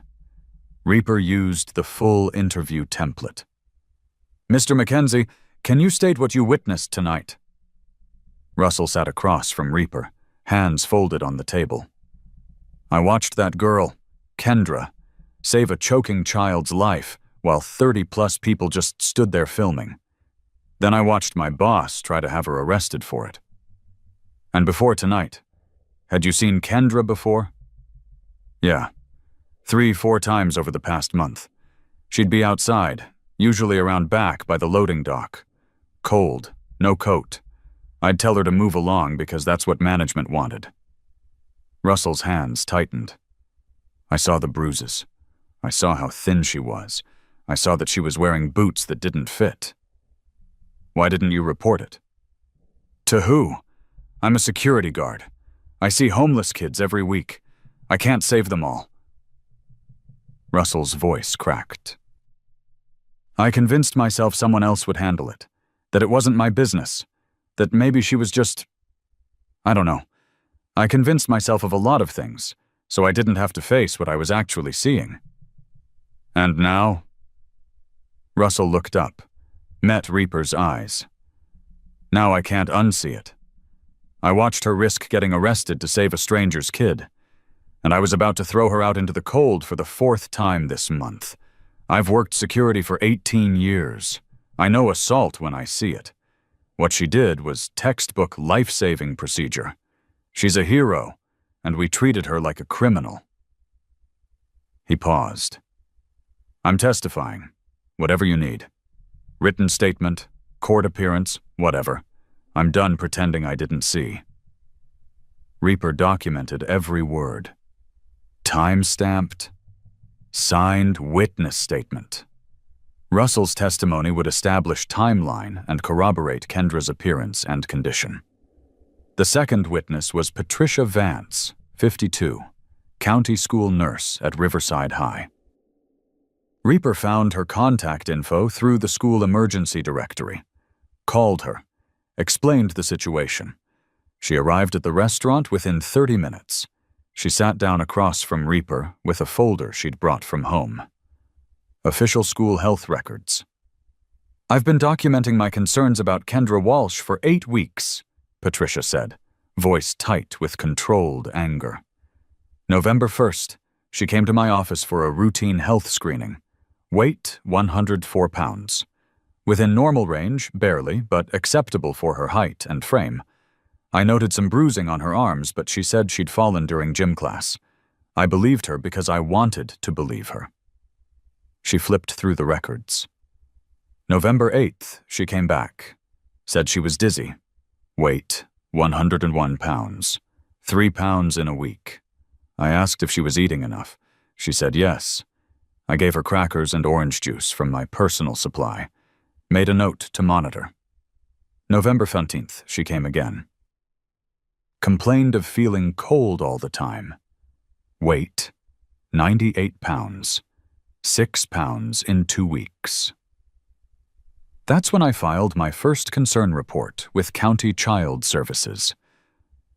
Reaper used the full interview template. Mr. McKenzie, can you state what you witnessed tonight? Russell sat across from Reaper, hands folded on the table. I watched that girl, Kendra, save a choking child's life while 30-plus people just stood there filming. Then I watched my boss try to have her arrested for it. And before tonight, had you seen Kendra before? Yeah, 3-4 times over the past month. She'd be outside, usually around back by the loading dock. Cold, no coat. I'd tell her to move along because that's what management wanted. Russell's hands tightened. I saw the bruises. I saw how thin she was. I saw that she was wearing boots that didn't fit. Why didn't you report it? To who? I'm a security guard. I see homeless kids every week. I can't save them all. Russell's voice cracked. I convinced myself someone else would handle it, that it wasn't my business, that maybe she was just… I don't know. I convinced myself of a lot of things, so I didn't have to face what I was actually seeing. And now? Russell looked up, met Reaper's eyes. Now I can't unsee it. I watched her risk getting arrested to save a stranger's kid, and I was about to throw her out into the cold for the 4th time this month. I've worked security for 18 years. I know assault when I see it. What she did was textbook life-saving procedure. She's a hero, and we treated her like a criminal. He paused. I'm testifying. Whatever you need. Written statement, court appearance, whatever. I'm done pretending I didn't see. Reaper documented every word. Time-stamped. Signed witness statement. Russell's testimony would establish timeline and corroborate Kendra's appearance and condition. The second witness was Patricia Vance, 52, county school nurse at Riverside High. Reaper found her contact info through the school emergency directory, called her, explained the situation. She arrived at the restaurant within 30 minutes. She sat down across from Reaper with a folder she'd brought from home. Official school health records. I've been documenting my concerns about Kendra Walsh for 8 weeks, Patricia said, voice tight with controlled anger. November 1st, she came to my office for a routine health screening. Weight, 104 pounds. Within normal range, barely, but acceptable for her height and frame. I noted some bruising on her arms, but she said she'd fallen during gym class. I believed her because I wanted to believe her. She flipped through the records. November 8th, she came back. Said she was dizzy. Weight, 101 pounds. 3 pounds in a week. I asked if she was eating enough. She said yes. I gave her crackers and orange juice from my personal supply. Made a note to monitor. November 15th, she came again. Complained of feeling cold all the time. Weight, 98 pounds. 6 pounds in 2 weeks. That's when I filed my first concern report with County Child Services.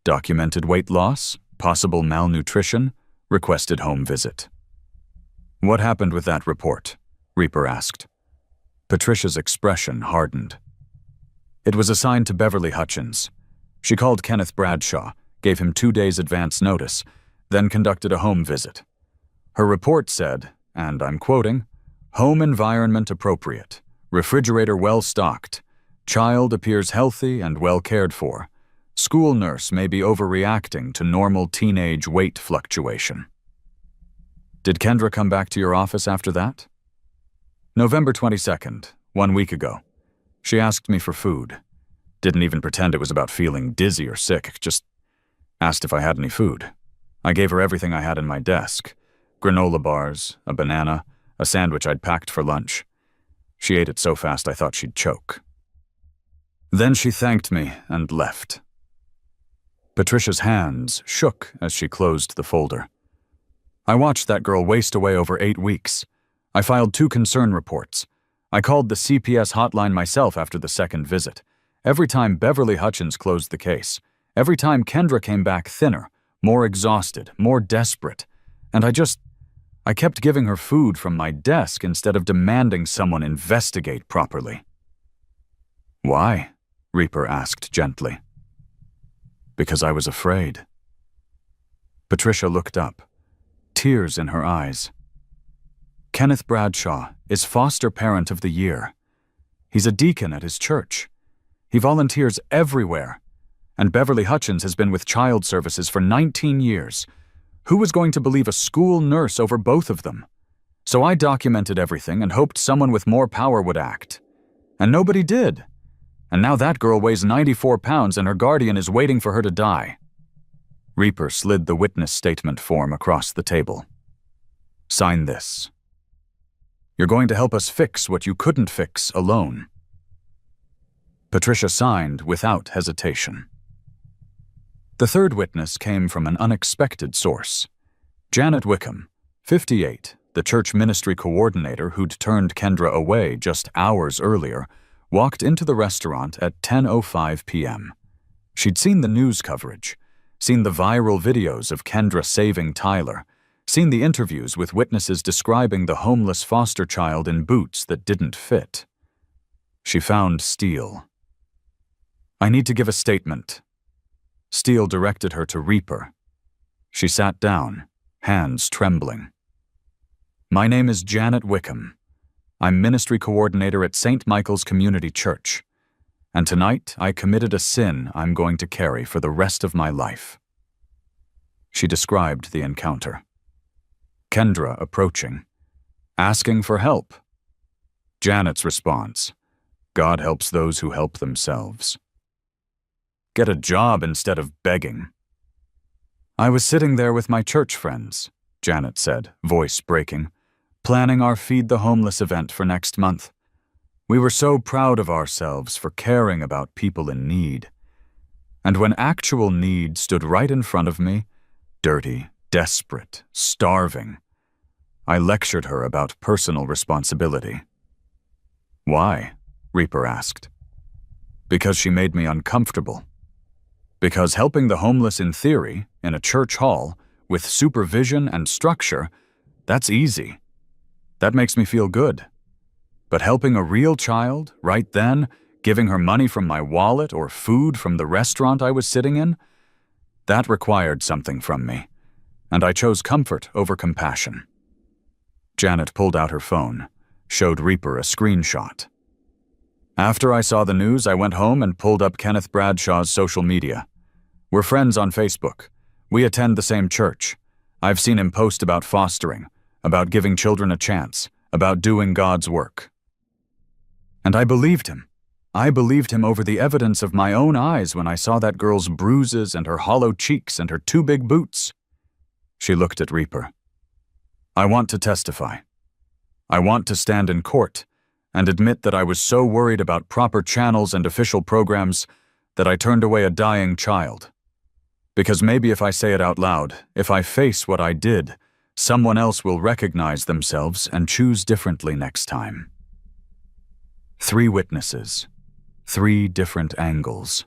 Documented weight loss, possible malnutrition, requested home visit. What happened with that report? Reaper asked. Patricia's expression hardened. It was assigned to Beverly Hutchins. She called Kenneth Bradshaw, gave him 2 days advance notice, then conducted a home visit. Her report said, and I'm quoting, home environment appropriate, refrigerator well stocked, child appears healthy and well cared for, school nurse may be overreacting to normal teenage weight fluctuation. Did Kendra come back to your office after that? November 22nd, 1 week ago. She asked me for food. Didn't even pretend it was about feeling dizzy or sick, just asked if I had any food. I gave her everything I had in my desk. Granola bars, a banana, a sandwich I'd packed for lunch. She ate it so fast I thought she'd choke. Then she thanked me and left. Patricia's hands shook as she closed the folder. I watched that girl waste away over 8 weeks. I filed 2 concern reports. I called the CPS hotline myself after the second visit. Every time Beverly Hutchins closed the case, every time Kendra came back thinner, more exhausted, more desperate, and I kept giving her food from my desk instead of demanding someone investigate properly. Why? Reaper asked gently. Because I was afraid. Patricia looked up, tears in her eyes. Kenneth Bradshaw is Foster Parent of the Year. He's a deacon at his church. He volunteers everywhere. And Beverly Hutchins has been with Child Services for 19 years. Who was going to believe a school nurse over both of them? So I documented everything and hoped someone with more power would act. And nobody did. And now that girl weighs 94 pounds and her guardian is waiting for her to die. Reaper slid the witness statement form across the table. Sign this. You're going to help us fix what you couldn't fix alone. Patricia signed without hesitation. The third witness came from an unexpected source. Janet Wickham, 58, the church ministry coordinator who'd turned Kendra away just hours earlier, walked into the restaurant at 10:05 p.m. She'd seen the news coverage, seen the viral videos of Kendra saving Tyler, seen the interviews with witnesses describing the homeless foster child in boots that didn't fit. She found Steele. I need to give a statement. Steele directed her to Reaper. She sat down, hands trembling. My name is Janet Wickham. I'm ministry coordinator at St. Michael's Community Church. And tonight I committed a sin I'm going to carry for the rest of my life. She described the encounter. Kendra approaching, asking for help. Janet's response, God helps those who help themselves. Get a job instead of begging. I was sitting there with my church friends, Janet said, voice breaking, planning our Feed the Homeless event for next month. We were so proud of ourselves for caring about people in need. And when actual need stood right in front of me, dirty, desperate, starving, I lectured her about personal responsibility. Why? Reaper asked. Because she made me uncomfortable. Because helping the homeless in theory, in a church hall, with supervision and structure, that's easy. That makes me feel good. But helping a real child, right then, giving her money from my wallet or food from the restaurant I was sitting in, that required something from me, and I chose comfort over compassion. Janet pulled out her phone, showed Reaper a screenshot. After I saw the news, I went home and pulled up Kenneth Bradshaw's social media. We're friends on Facebook. We attend the same church. I've seen him post about fostering, about giving children a chance, about doing God's work. And I believed him. I believed him over the evidence of my own eyes when I saw that girl's bruises and her hollow cheeks and her too big boots. She looked at Reaper. I want to testify. I want to stand in court and admit that I was so worried about proper channels and official programs that I turned away a dying child. Because maybe if I say it out loud, if I face what I did, someone else will recognize themselves and choose differently next time. 3 witnesses, 3 different angles,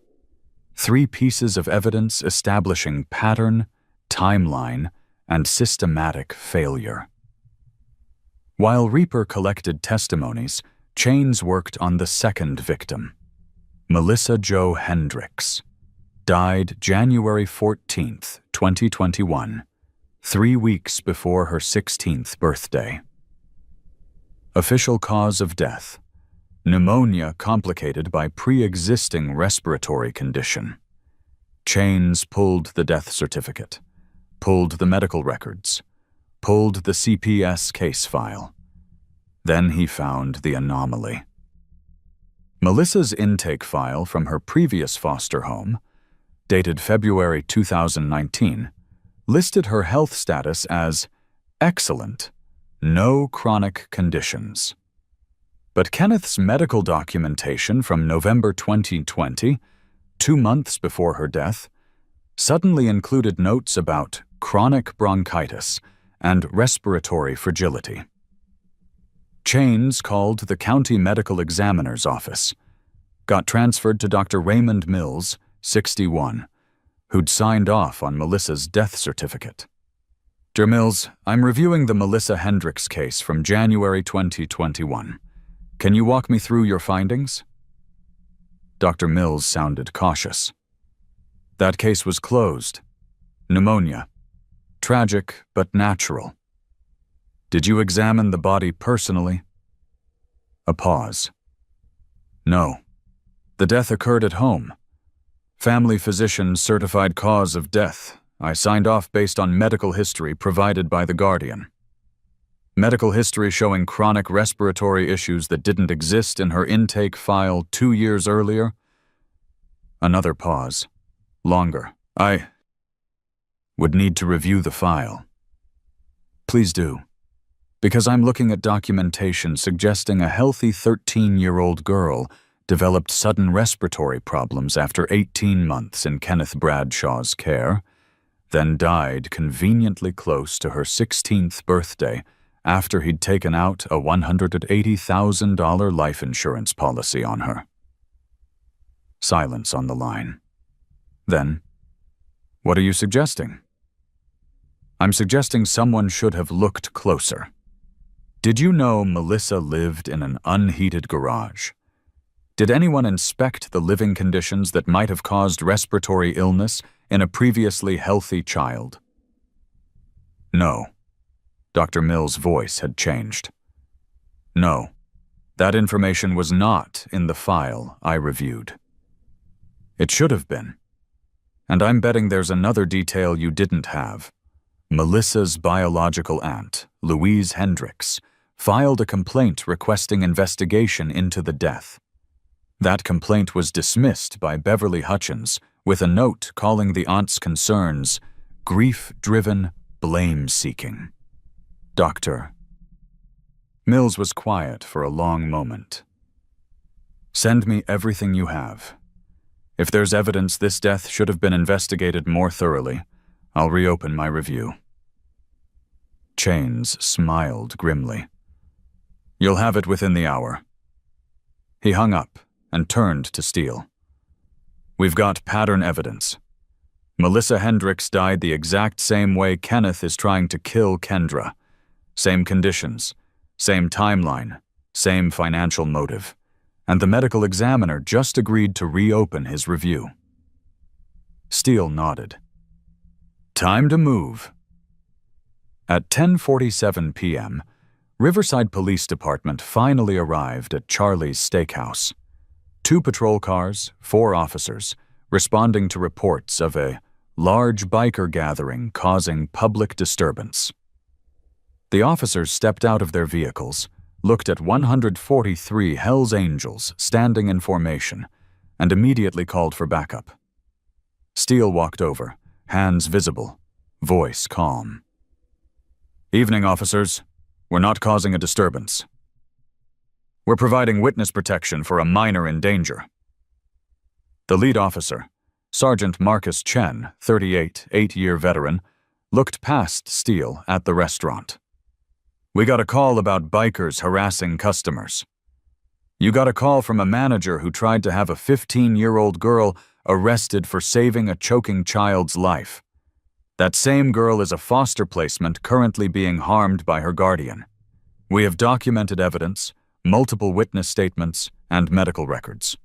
3 pieces of evidence establishing pattern, timeline, and systematic failure. While Reaper collected testimonies, Chains worked on the second victim, Melissa Jo Hendricks, died January 14, 2021, 3 weeks before her 16th birthday. Official cause of death, pneumonia complicated by pre-existing respiratory condition. Chains pulled the death certificate, pulled the medical records, pulled the CPS case file. Then he found the anomaly. Melissa's intake file from her previous foster home, dated February 2019, listed her health status as excellent, no chronic conditions. But Kenneth's medical documentation from November 2020, 2 months before her death, suddenly included notes about chronic bronchitis and respiratory fragility. Chains called the county medical examiner's office, got transferred to Dr. Raymond Mills, 61, who'd signed off on Melissa's death certificate. Dr. Mills, I'm reviewing the Melissa Hendricks case from January 2021. Can you walk me through your findings? Dr. Mills sounded cautious. That case was closed. Pneumonia. Tragic, but natural. Did you examine the body personally? A pause. No. The death occurred at home. Family physician certified cause of death. I signed off based on medical history provided by the guardian. Medical history showing chronic respiratory issues that didn't exist in her intake file 2 years earlier. Another pause. Longer. I would need to review the file. Please do. Because I'm looking at documentation suggesting a healthy 13-year-old girl developed sudden respiratory problems after 18 months in Kenneth Bradshaw's care, then died conveniently close to her 16th birthday after he'd taken out a $180,000 life insurance policy on her. Silence on the line. Then, what are you suggesting? I'm suggesting someone should have looked closer. Did you know Melissa lived in an unheated garage? Did anyone inspect the living conditions that might have caused respiratory illness in a previously healthy child? No. Dr. Mill's voice had changed. No, that information was not in the file I reviewed. It should have been. And I'm betting there's another detail you didn't have. Melissa's biological aunt, Louise Hendricks, filed a complaint requesting investigation into the death. That complaint was dismissed by Beverly Hutchins with a note calling the aunt's concerns grief-driven blame-seeking. Doctor. Mills was quiet for a long moment. Send me everything you have. If there's evidence this death should have been investigated more thoroughly, I'll reopen my review. Chains smiled grimly. You'll have it within the hour. He hung up and turned to Steele. We've got pattern evidence. Melissa Hendricks died the exact same way Kenneth is trying to kill Kendra. Same conditions, same timeline, same financial motive. And the medical examiner just agreed to reopen his review. Steele nodded. Time to move. At 10:47 p.m., Riverside Police Department finally arrived at Charlie's Steakhouse. 2 patrol cars, 4 officers, responding to reports of a large biker gathering causing public disturbance. The officers stepped out of their vehicles, looked at 143 Hells Angels standing in formation, and immediately called for backup. Steele walked over, hands visible, voice calm. Evening, officers. We're not causing a disturbance. We're providing witness protection for a minor in danger. The lead officer, Sergeant Marcus Chen, 38, 8-year veteran, looked past Steele at the restaurant. We got a call about bikers harassing customers. You got a call from a manager who tried to have a 15-year-old girl arrested for saving a choking child's life. That same girl is a foster placement currently being harmed by her guardian. We have documented evidence, multiple witness statements, and medical records.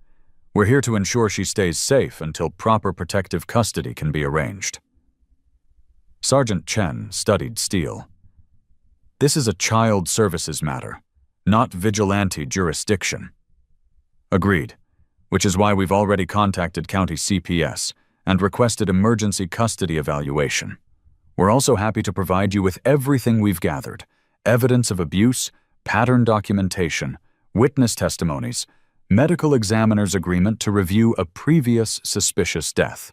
We're here to ensure she stays safe until proper protective custody can be arranged. Sergeant Chen studied Steele. This is a child services matter, not vigilante jurisdiction. Agreed, which is why we've already contacted County CPS and requested emergency custody evaluation. We're also happy to provide you with everything we've gathered, evidence of abuse, pattern documentation, witness testimonies, medical examiner's agreement to review a previous suspicious death.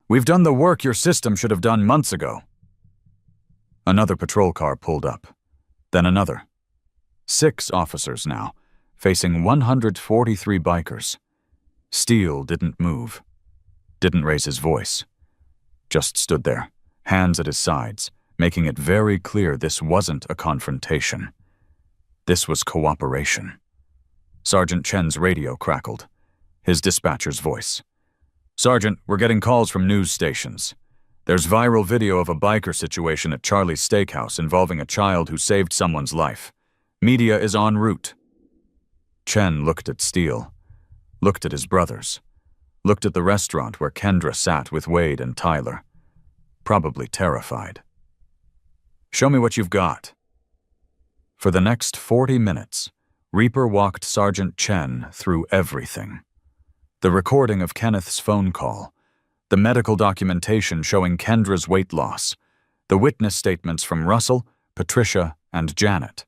We've done the work your system should have done months ago. Another patrol car pulled up, then another. 6 officers now, facing 143 bikers. Steele didn't move, didn't raise his voice, just stood there, hands at his sides, making it very clear this wasn't a confrontation. This was cooperation. Sergeant Chen's radio crackled, his dispatcher's voice. Sergeant, we're getting calls from news stations. There's viral video of a biker situation at Charlie's Steakhouse involving a child who saved someone's life. Media is en route. Chen looked at Steele, looked at his brothers, looked at the restaurant where Kendra sat with Wade and Tyler, probably terrified. Show me what you've got." For the next 40 minutes, Reaper walked Sergeant Chen through everything. The recording of Kenneth's phone call, the medical documentation showing Kendra's weight loss, the witness statements from Russell, Patricia, and Janet,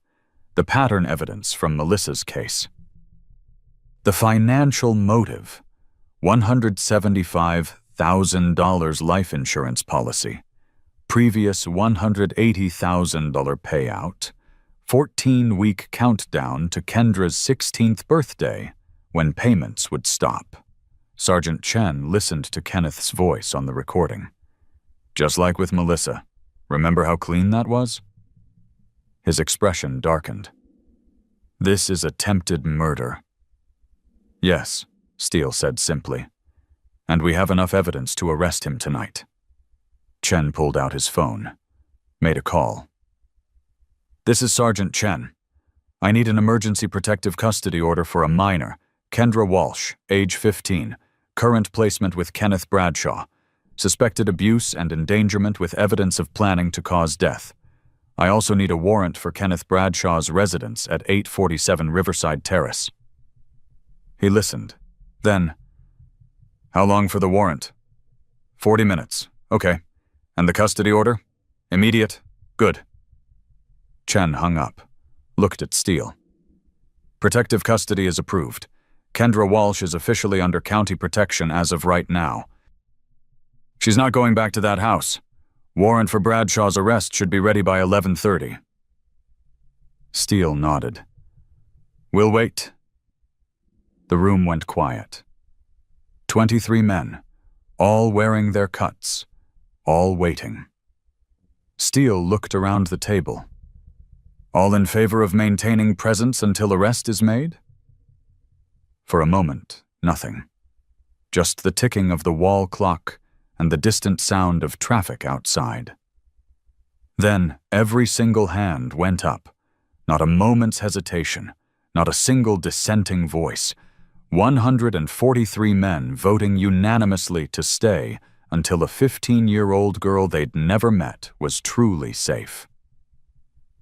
the pattern evidence from Melissa's case. The financial motive, $175,000 life insurance policy, previous $180,000 payout, 14-week countdown to Kendra's 16th birthday when payments would stop. Sergeant Chen listened to Kenneth's voice on the recording. "Just like with Melissa. Remember how clean that was?" His expression darkened. "This is attempted murder." "Yes," Steele said simply. "And we have enough evidence to arrest him tonight." Chen pulled out his phone, made a call. "This is Sergeant Chen. I need an emergency protective custody order for a minor, Kendra Walsh, age 15, current placement with Kenneth Bradshaw, suspected abuse and endangerment with evidence of planning to cause death. I also need a warrant for Kenneth Bradshaw's residence at 847 Riverside Terrace." He listened. Then, "How long for the warrant?" 40 minutes. Okay. And the custody order? Immediate? Good." Chen hung up, looked at Steele. "Protective custody is approved. Kendra Walsh is officially under county protection as of right now. She's not going back to that house. Warrant for Bradshaw's arrest should be ready by 11:30. Steele nodded. "We'll wait." The room went quiet. 23 men, all wearing their cuts, all waiting. Steele looked around the table. "All in favor of maintaining presence until arrest is made?" For a moment, nothing. Just the ticking of the wall clock and the distant sound of traffic outside. Then every single hand went up, not a moment's hesitation, not a single dissenting voice. 143 men voting unanimously to stay until a 15-year-old girl they'd never met was truly safe.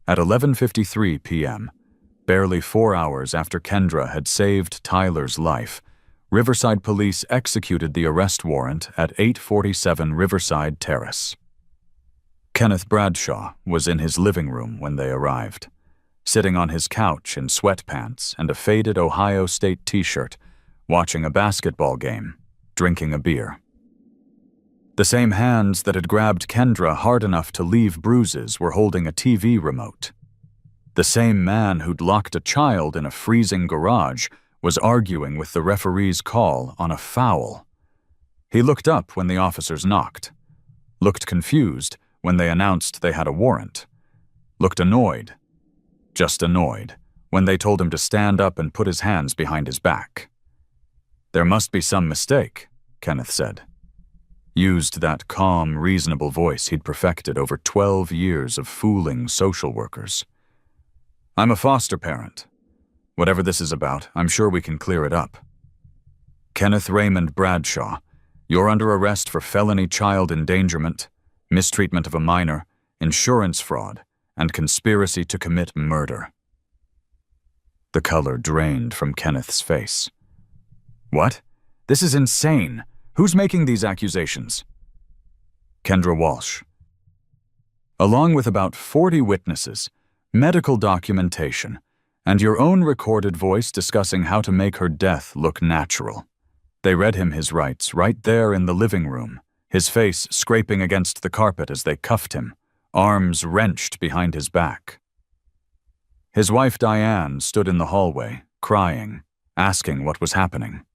At 11:53 p.m., barely 4 hours after Kendra had saved Tyler's life, Riverside Police executed the arrest warrant at 847 Riverside Terrace. Kenneth Bradshaw was in his living room when they arrived, sitting on his couch in sweatpants and a faded Ohio State t-shirt, watching a basketball game, drinking a beer. The same hands that had grabbed Kendra hard enough to leave bruises were holding a TV remote. The same man who'd locked a child in a freezing garage was arguing with the referee's call on a foul. He looked up when the officers knocked, looked confused when they announced they had a warrant, looked annoyed, just annoyed, when they told him to stand up and put his hands behind his back. "There must be some mistake," Kenneth said. Used that calm, reasonable voice he'd perfected over 12 years of fooling social workers. "I'm a foster parent. Whatever this is about, I'm sure we can clear it up. Kenneth Raymond Bradshaw, you're under arrest for felony child endangerment, mistreatment of a minor, insurance fraud, and conspiracy to commit murder." The color drained from Kenneth's face. "What? This is insane. Who's making these accusations?" "Kendra Walsh. Along with about 40 witnesses, medical documentation, and your own recorded voice discussing how to make her death look natural." They read him his rights right there in the living room, his face scraping against the carpet as they cuffed him, arms wrenched behind his back. His wife Diane stood in the hallway, crying, asking what was happening.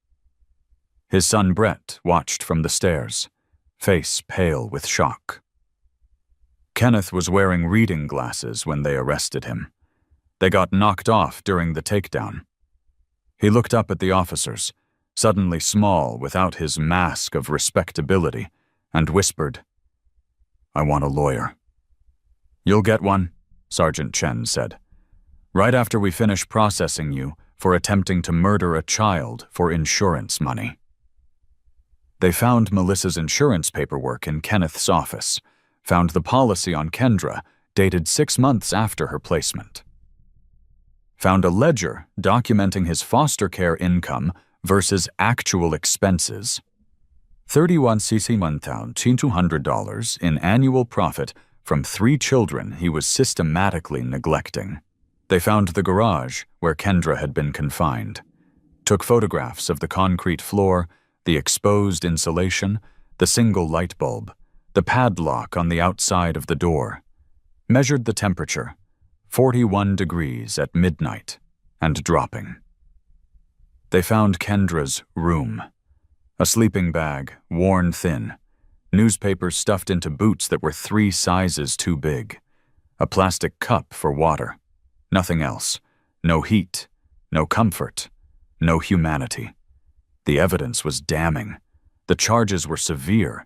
His son Brett watched from the stairs, face pale with shock. Kenneth was wearing reading glasses when they arrested him. They got knocked off during the takedown. He looked up at the officers, suddenly small without his mask of respectability, and whispered, "I want a lawyer." "You'll get one," Sergeant Chen said, "right after we finish processing you for attempting to murder a child for insurance money." They found Melissa's insurance paperwork in Kenneth's office, found the policy on Kendra, dated 6 months after her placement. Found a ledger documenting his foster care income versus actual expenses. $31,200 in annual profit from 3 children he was systematically neglecting. They found the garage where Kendra had been confined, took photographs of the concrete floor, the exposed insulation, the single light bulb, the padlock on the outside of the door, measured the temperature, 41 degrees at midnight, and dropping. They found Kendra's room. A sleeping bag, worn thin, newspapers stuffed into boots that were 3 sizes too big, a plastic cup for water, nothing else, no heat, no comfort, no humanity. The evidence was damning. The charges were severe,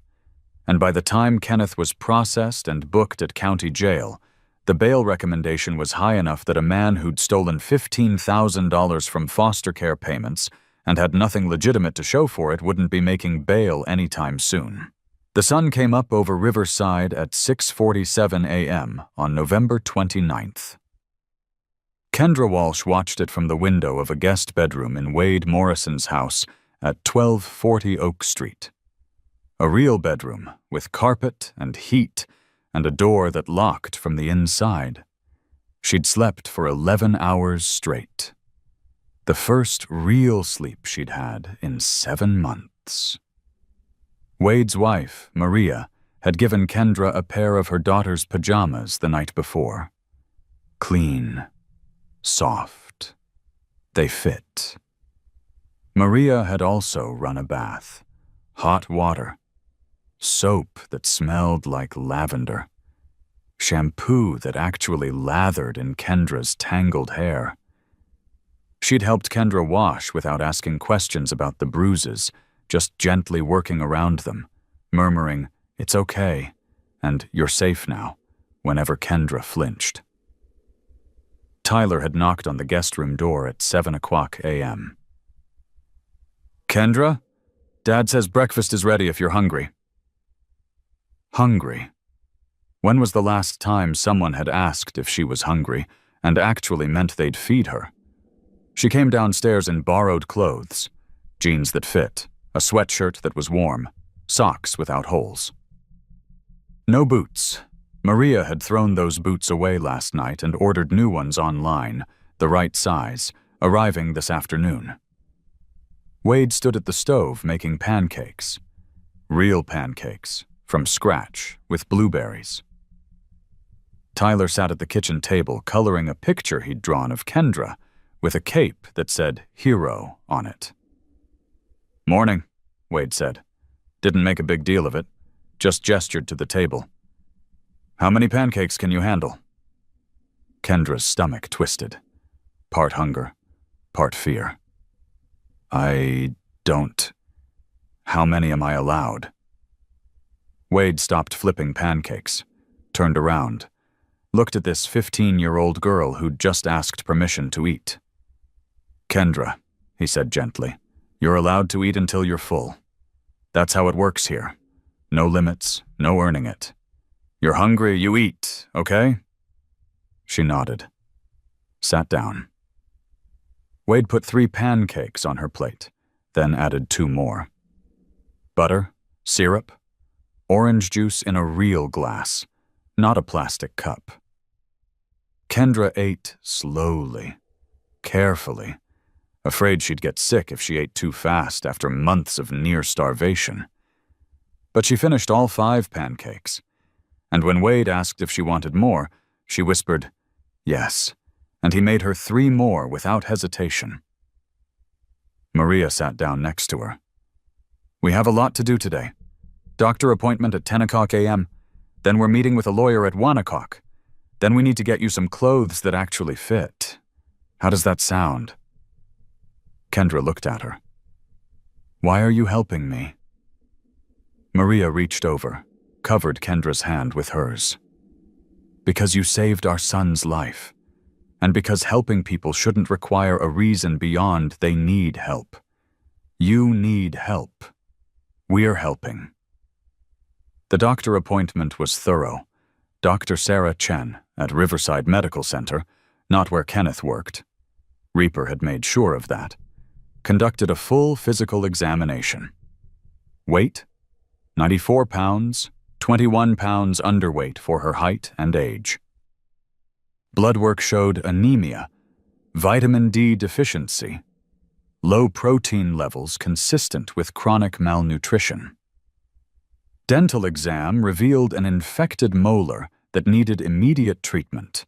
and by the time Kenneth was processed and booked at county jail, the bail recommendation was high enough that a man who'd stolen $15,000 from foster care payments and had nothing legitimate to show for it wouldn't be making bail anytime soon. The sun came up over Riverside at 6:47 a.m. on November 29th. Kendra Walsh watched it from the window of a guest bedroom in Wade Morrison's house at 1240 Oak Street. A real bedroom with carpet and heat and a door that locked from the inside. She'd slept for 11 hours straight. The first real sleep she'd had in 7 months. Wade's wife, Maria, had given Kendra a pair of her daughter's pajamas the night before. Clean, soft. They fit. Maria had also run a bath. Hot water. Soap that smelled like lavender. Shampoo that actually lathered in Kendra's tangled hair. She'd helped Kendra wash without asking questions about the bruises, just gently working around them, murmuring, "It's okay," and "You're safe now," whenever Kendra flinched. Tyler had knocked on the guest room door at 7:00 a.m. "Kendra? Dad says breakfast is ready if you're hungry." Hungry. When was the last time someone had asked if she was hungry and actually meant they'd feed her? She came downstairs in borrowed clothes, jeans that fit, a sweatshirt that was warm, socks without holes. No boots. Maria had thrown those boots away last night and ordered new ones online, the right size, arriving this afternoon. Wade stood at the stove making pancakes. Real pancakes. From scratch, with blueberries. Tyler sat at the kitchen table coloring a picture he'd drawn of Kendra, with a cape that said "Hero" on it. "Morning," Wade said. Didn't make a big deal of it, just gestured to the table. "How many pancakes can you handle?" Kendra's stomach twisted. Part hunger, part fear. "I don't... How many am I allowed?" Wade stopped flipping pancakes, turned around, looked at this 15-year-old girl who'd just asked permission to eat. "Kendra," he said gently, "you're allowed to eat until you're full. That's how it works here. No limits, no earning it. You're hungry, you eat, okay?" She nodded. Sat down. Wade put 3 pancakes on her plate, then added 2 more. Butter, syrup, orange juice in a real glass, not a plastic cup. Kendra ate slowly, carefully, afraid she'd get sick if she ate too fast after months of near starvation. But she finished all 5 pancakes, and when Wade asked if she wanted more, she whispered, "Yes," and he made her 3 more without hesitation. Maria sat down next to her. "We have a lot to do today. Doctor appointment at 10:00 a.m., then we're meeting with a lawyer at 1:00. Then we need to get you some clothes that actually fit. How does that sound?" Kendra looked at her. "Why are you helping me?" Maria reached over, covered Kendra's hand with hers. "Because you saved our son's life, and because helping people shouldn't require a reason beyond they need help. You need help. We're helping." The doctor appointment was thorough. Dr. Sarah Chen at Riverside Medical Center, not where Kenneth worked. Reaper had made sure of that. Conducted a full physical examination. Weight, 94 pounds, 21 pounds underweight for her height and age. Blood work showed anemia, vitamin D deficiency, low protein levels consistent with chronic malnutrition. Dental exam revealed an infected molar that needed immediate treatment.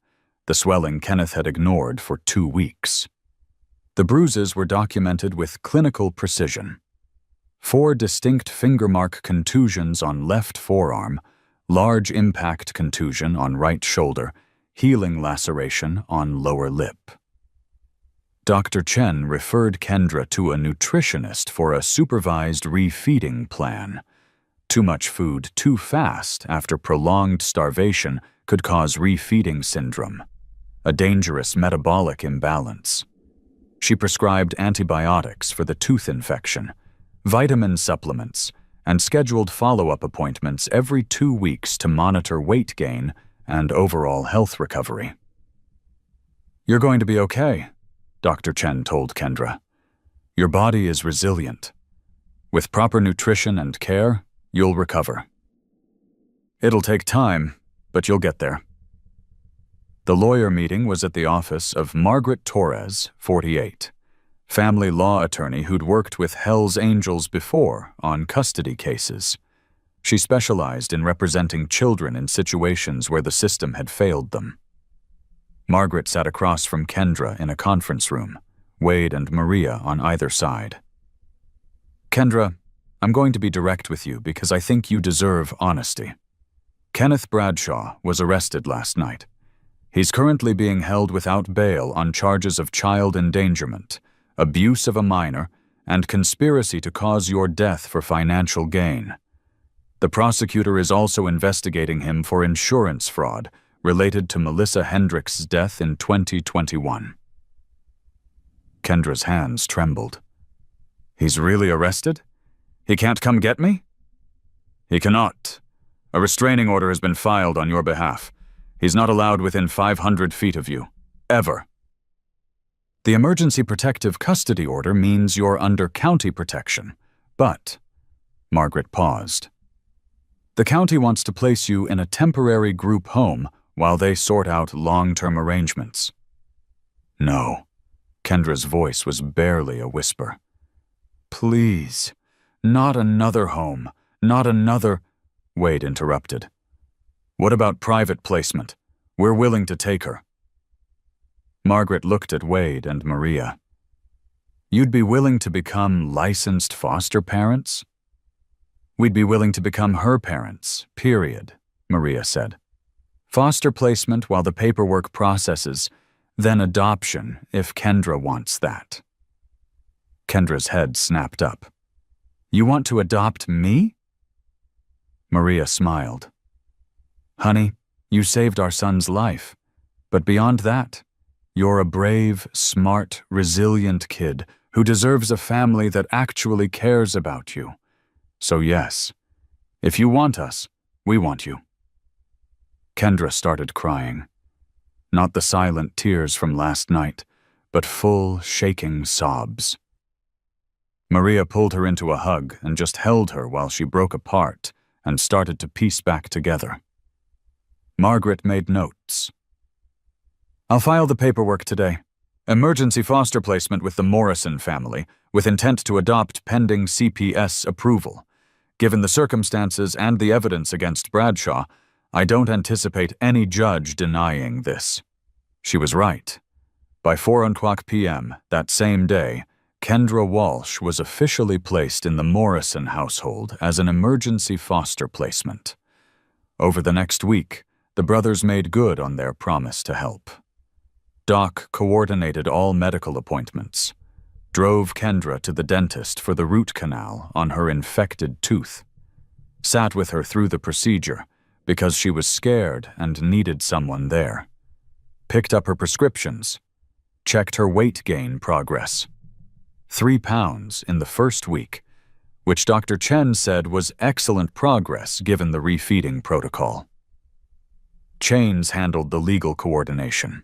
The swelling Kenneth had ignored for 2 weeks. The bruises were documented with clinical precision. 4 distinct finger mark contusions on left forearm, large impact contusion on right shoulder, healing laceration on lower lip. Dr. Chen referred Kendra to a nutritionist for a supervised refeeding plan. Too much food too fast after prolonged starvation could cause refeeding syndrome, a dangerous metabolic imbalance. She prescribed antibiotics for the tooth infection, vitamin supplements, and scheduled follow-up appointments every 2 weeks to monitor weight gain and overall health recovery. "You're going to be okay," Dr. Chen told Kendra. "Your body is resilient. With proper nutrition and care, you'll recover. It'll take time, but you'll get there." The lawyer meeting was at the office of Margaret Torres, 48, family law attorney who'd worked with Hell's Angels before on custody cases. She specialized in representing children in situations where the system had failed them. Margaret sat across from Kendra in a conference room, Wade and Maria on either side. "Kendra, I'm going to be direct with you because I think you deserve honesty. Kenneth Bradshaw was arrested last night. He's currently being held without bail on charges of child endangerment, abuse of a minor, and conspiracy to cause your death for financial gain. The prosecutor is also investigating him for insurance fraud related to Melissa Hendricks' death in 2021. Kendra's hands trembled. "He's really arrested? He can't come get me?" "He cannot. A restraining order has been filed on your behalf. He's not allowed within 500 feet of you. Ever." "The emergency protective custody order means you're under county protection, but..." Margaret paused. "The county wants to place you in a temporary group home while they sort out long-term arrangements." "No." Kendra's voice was barely a whisper. "Please, not another home, not another..." Wade interrupted. "What about private placement? We're willing to take her." Margaret looked at Wade and Maria. "You'd be willing to become licensed foster parents?" "We'd be willing to become her parents, period," Maria said. "Foster placement while the paperwork processes, then adoption if Kendra wants that." Kendra's head snapped up. "You want to adopt me?" Maria smiled. "Honey, you saved our son's life. But beyond that, you're a brave, smart, resilient kid who deserves a family that actually cares about you. So yes, if you want us, we want you." Kendra started crying. Not the silent tears from last night, but full, shaking sobs. Maria pulled her into a hug and just held her while she broke apart and started to piece back together. Margaret made notes. "I'll file the paperwork today. Emergency foster placement with the Morrison family, with intent to adopt pending CPS approval. Given the circumstances and the evidence against Bradshaw, I don't anticipate any judge denying this." She was right. By 4:00 p.m. that same day, Kendra Walsh was officially placed in the Morrison household as an emergency foster placement. Over the next week, the brothers made good on their promise to help. Doc coordinated all medical appointments, drove Kendra to the dentist for the root canal on her infected tooth, sat with her through the procedure because she was scared and needed someone there, picked up her prescriptions, checked her weight gain progress. 3 pounds in the first week, which Dr. Chen said was excellent progress given the refeeding protocol. Chains handled the legal coordination.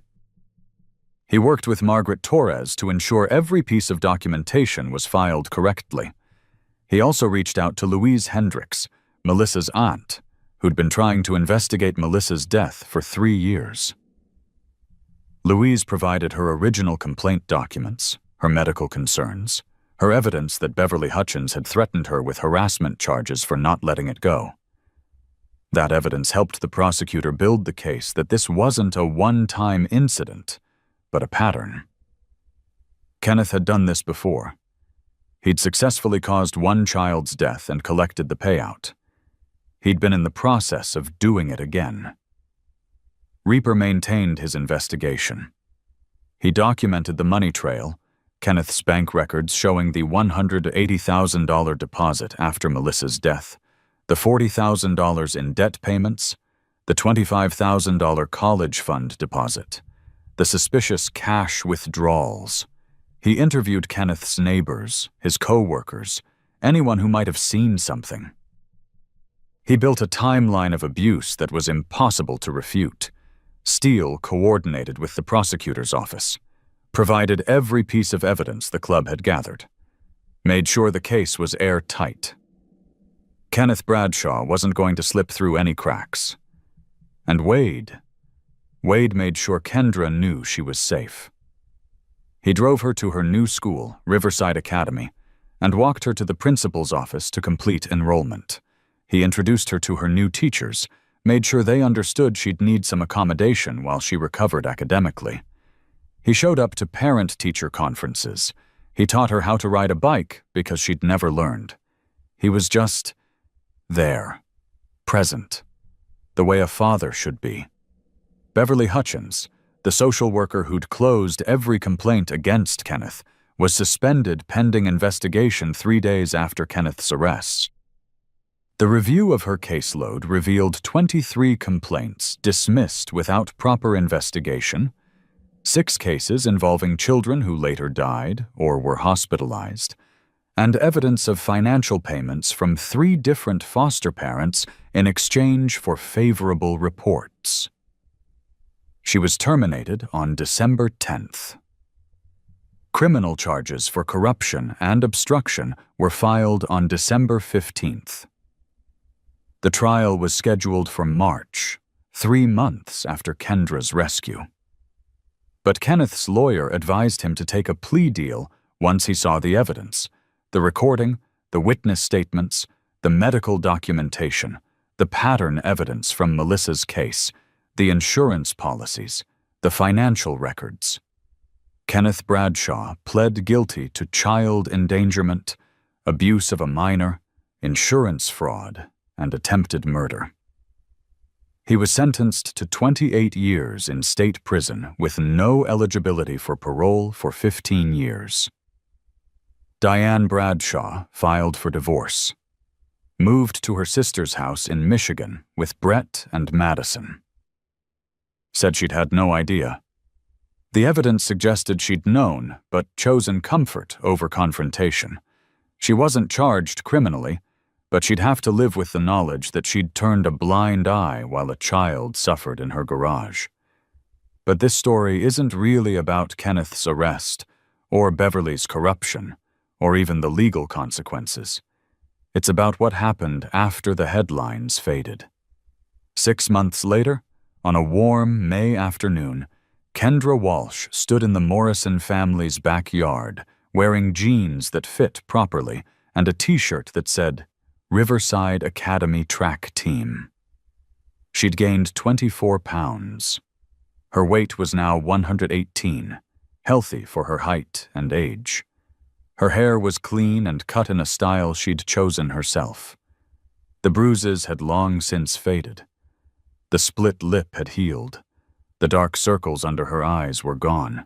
He worked with Margaret Torres to ensure every piece of documentation was filed correctly. He also reached out to Louise Hendricks, Melissa's aunt, who'd been trying to investigate Melissa's death for 3 years. Louise provided her original complaint documents, her medical concerns, her evidence that Beverly Hutchins had threatened her with harassment charges for not letting it go. That evidence helped the prosecutor build the case that this wasn't a one-time incident, but a pattern. Kenneth had done this before. He'd successfully caused one child's death and collected the payout. He'd been in the process of doing it again. Reaper maintained his investigation. He documented the money trail, Kenneth's bank records showing the $180,000 deposit after Melissa's death, the $40,000 in debt payments, the $25,000 college fund deposit, the suspicious cash withdrawals. He interviewed Kenneth's neighbors, his co-workers, anyone who might have seen something. He built a timeline of abuse that was impossible to refute. Steele coordinated with the prosecutor's office, provided every piece of evidence the club had gathered, made sure the case was airtight. Kenneth Bradshaw wasn't going to slip through any cracks. And Wade made sure Kendra knew she was safe. He drove her to her new school, Riverside Academy, and walked her to the principal's office to complete enrollment. He introduced her to her new teachers, made sure they understood she'd need some accommodation while she recovered academically. He showed up to parent-teacher conferences. He taught her how to ride a bike because she'd never learned. He was just there, present, the way a father should be. Beverly Hutchins, the social worker who'd closed every complaint against Kenneth, was suspended pending investigation 3 days after Kenneth's arrest. The review of her caseload revealed 23 complaints dismissed without proper investigation, 6 cases involving children who later died or were hospitalized, and evidence of financial payments from 3 different foster parents in exchange for favorable reports. She was terminated on December 10th. Criminal charges for corruption and obstruction were filed on December 15th. The trial was scheduled for March, 3 months after Kendra's rescue. But Kenneth's lawyer advised him to take a plea deal once he saw the evidence, the recording, the witness statements, the medical documentation, the pattern evidence from Melissa's case, the insurance policies, the financial records. Kenneth Bradshaw pled guilty to child endangerment, abuse of a minor, insurance fraud, and attempted murder. He was sentenced to 28 years in state prison with no eligibility for parole for 15 years. Diane Bradshaw filed for divorce, moved to her sister's house in Michigan with Brett and Madison. Said she'd had no idea. The evidence suggested she'd known, but chosen comfort over confrontation. She wasn't charged criminally, but she'd have to live with the knowledge that she'd turned a blind eye while a child suffered in her garage. But this story isn't really about Kenneth's arrest, or Beverly's corruption, or even the legal consequences. It's about what happened after the headlines faded. 6 months later, on a warm May afternoon, Kendra Walsh stood in the Morrison family's backyard, wearing jeans that fit properly and a t-shirt that said, Riverside Academy Track Team. She'd gained 24 pounds. Her weight was now 118, healthy for her height and age. Her hair was clean and cut in a style she'd chosen herself. The bruises had long since faded. The split lip had healed. The dark circles under her eyes were gone.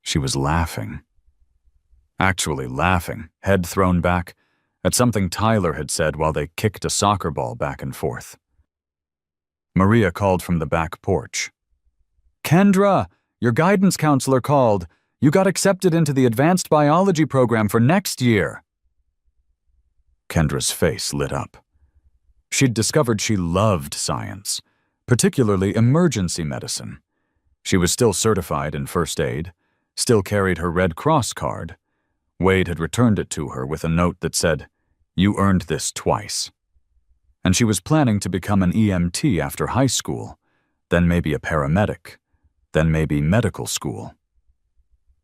She was laughing. Actually laughing, head thrown back, at something Tyler had said while they kicked a soccer ball back and forth. Maria called from the back porch. "Kendra, your guidance counselor called. You got accepted into the advanced biology program for next year." Kendra's face lit up. She'd discovered she loved science, particularly emergency medicine. She was still certified in first aid, still carried her Red Cross card. Wade had returned it to her with a note that said, "You earned this twice." And she was planning to become an EMT after high school, then maybe a paramedic, then maybe medical school.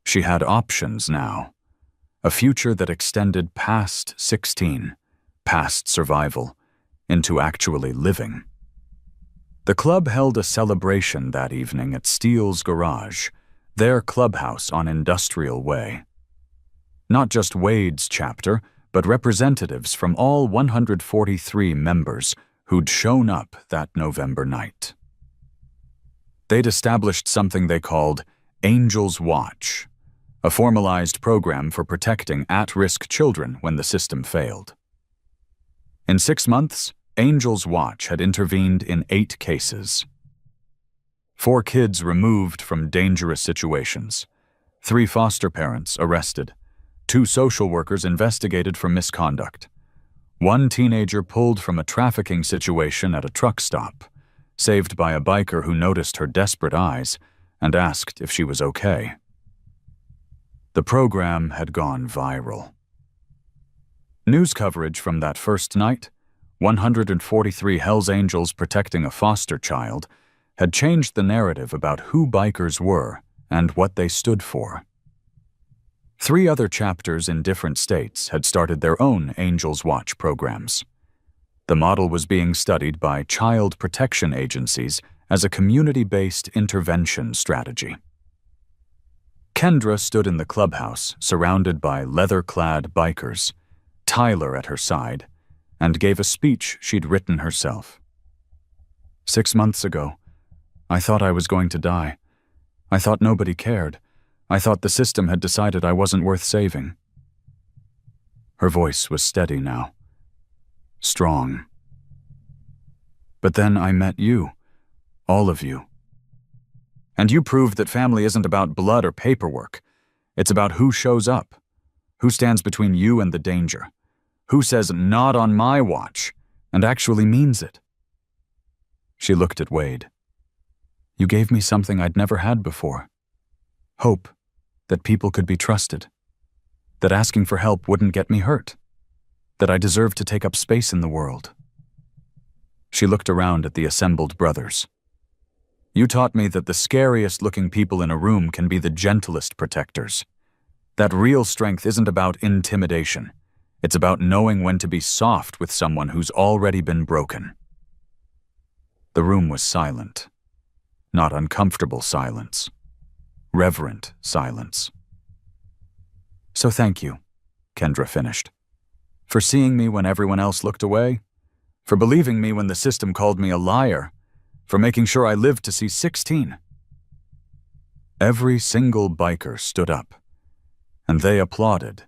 She had options now, a future that extended past 16, past survival, into actually living. The club held a celebration that evening at Steele's Garage, their clubhouse on Industrial Way. Not just Wade's chapter, but representatives from all 143 members who'd shown up that November night. They'd established something they called Angel's Watch, a formalized program for protecting at-risk children when the system failed. In 6 months, Angel's Watch had intervened in 8 cases. 4 kids removed from dangerous situations, 3 foster parents arrested, 2 social workers investigated for misconduct, 1 teenager pulled from a trafficking situation at a truck stop, saved by a biker who noticed her desperate eyes and asked if she was okay. The program had gone viral. News coverage from that first night, 143 Hells Angels protecting a foster child, had changed the narrative about who bikers were and what they stood for. 3 other chapters in different states had started their own Angel's Watch programs. The model was being studied by child protection agencies as a community-based intervention strategy. Kendra stood in the clubhouse, surrounded by leather-clad bikers, Tyler at her side, and gave a speech she'd written herself. 6 months ago, I thought I was going to die. I thought nobody cared. I thought the system had decided I wasn't worth saving. Her voice was steady now, strong. But then I met you, all of you. And you proved that family isn't about blood or paperwork. It's about who shows up, who stands between you and the danger, who says, "Not on my watch," and actually means it. She looked at Wade. You gave me something I'd never had before. Hope that people could be trusted, that asking for help wouldn't get me hurt, that I deserved to take up space in the world. She looked around at the assembled brothers. You taught me that the scariest-looking people in a room can be the gentlest protectors. That real strength isn't about intimidation. It's about knowing when to be soft with someone who's already been broken. The room was silent. Not uncomfortable silence. Reverent silence. So thank you, Kendra finished. For seeing me when everyone else looked away. For believing me when the system called me a liar. For making sure I lived to see 16. Every single biker stood up, and they applauded.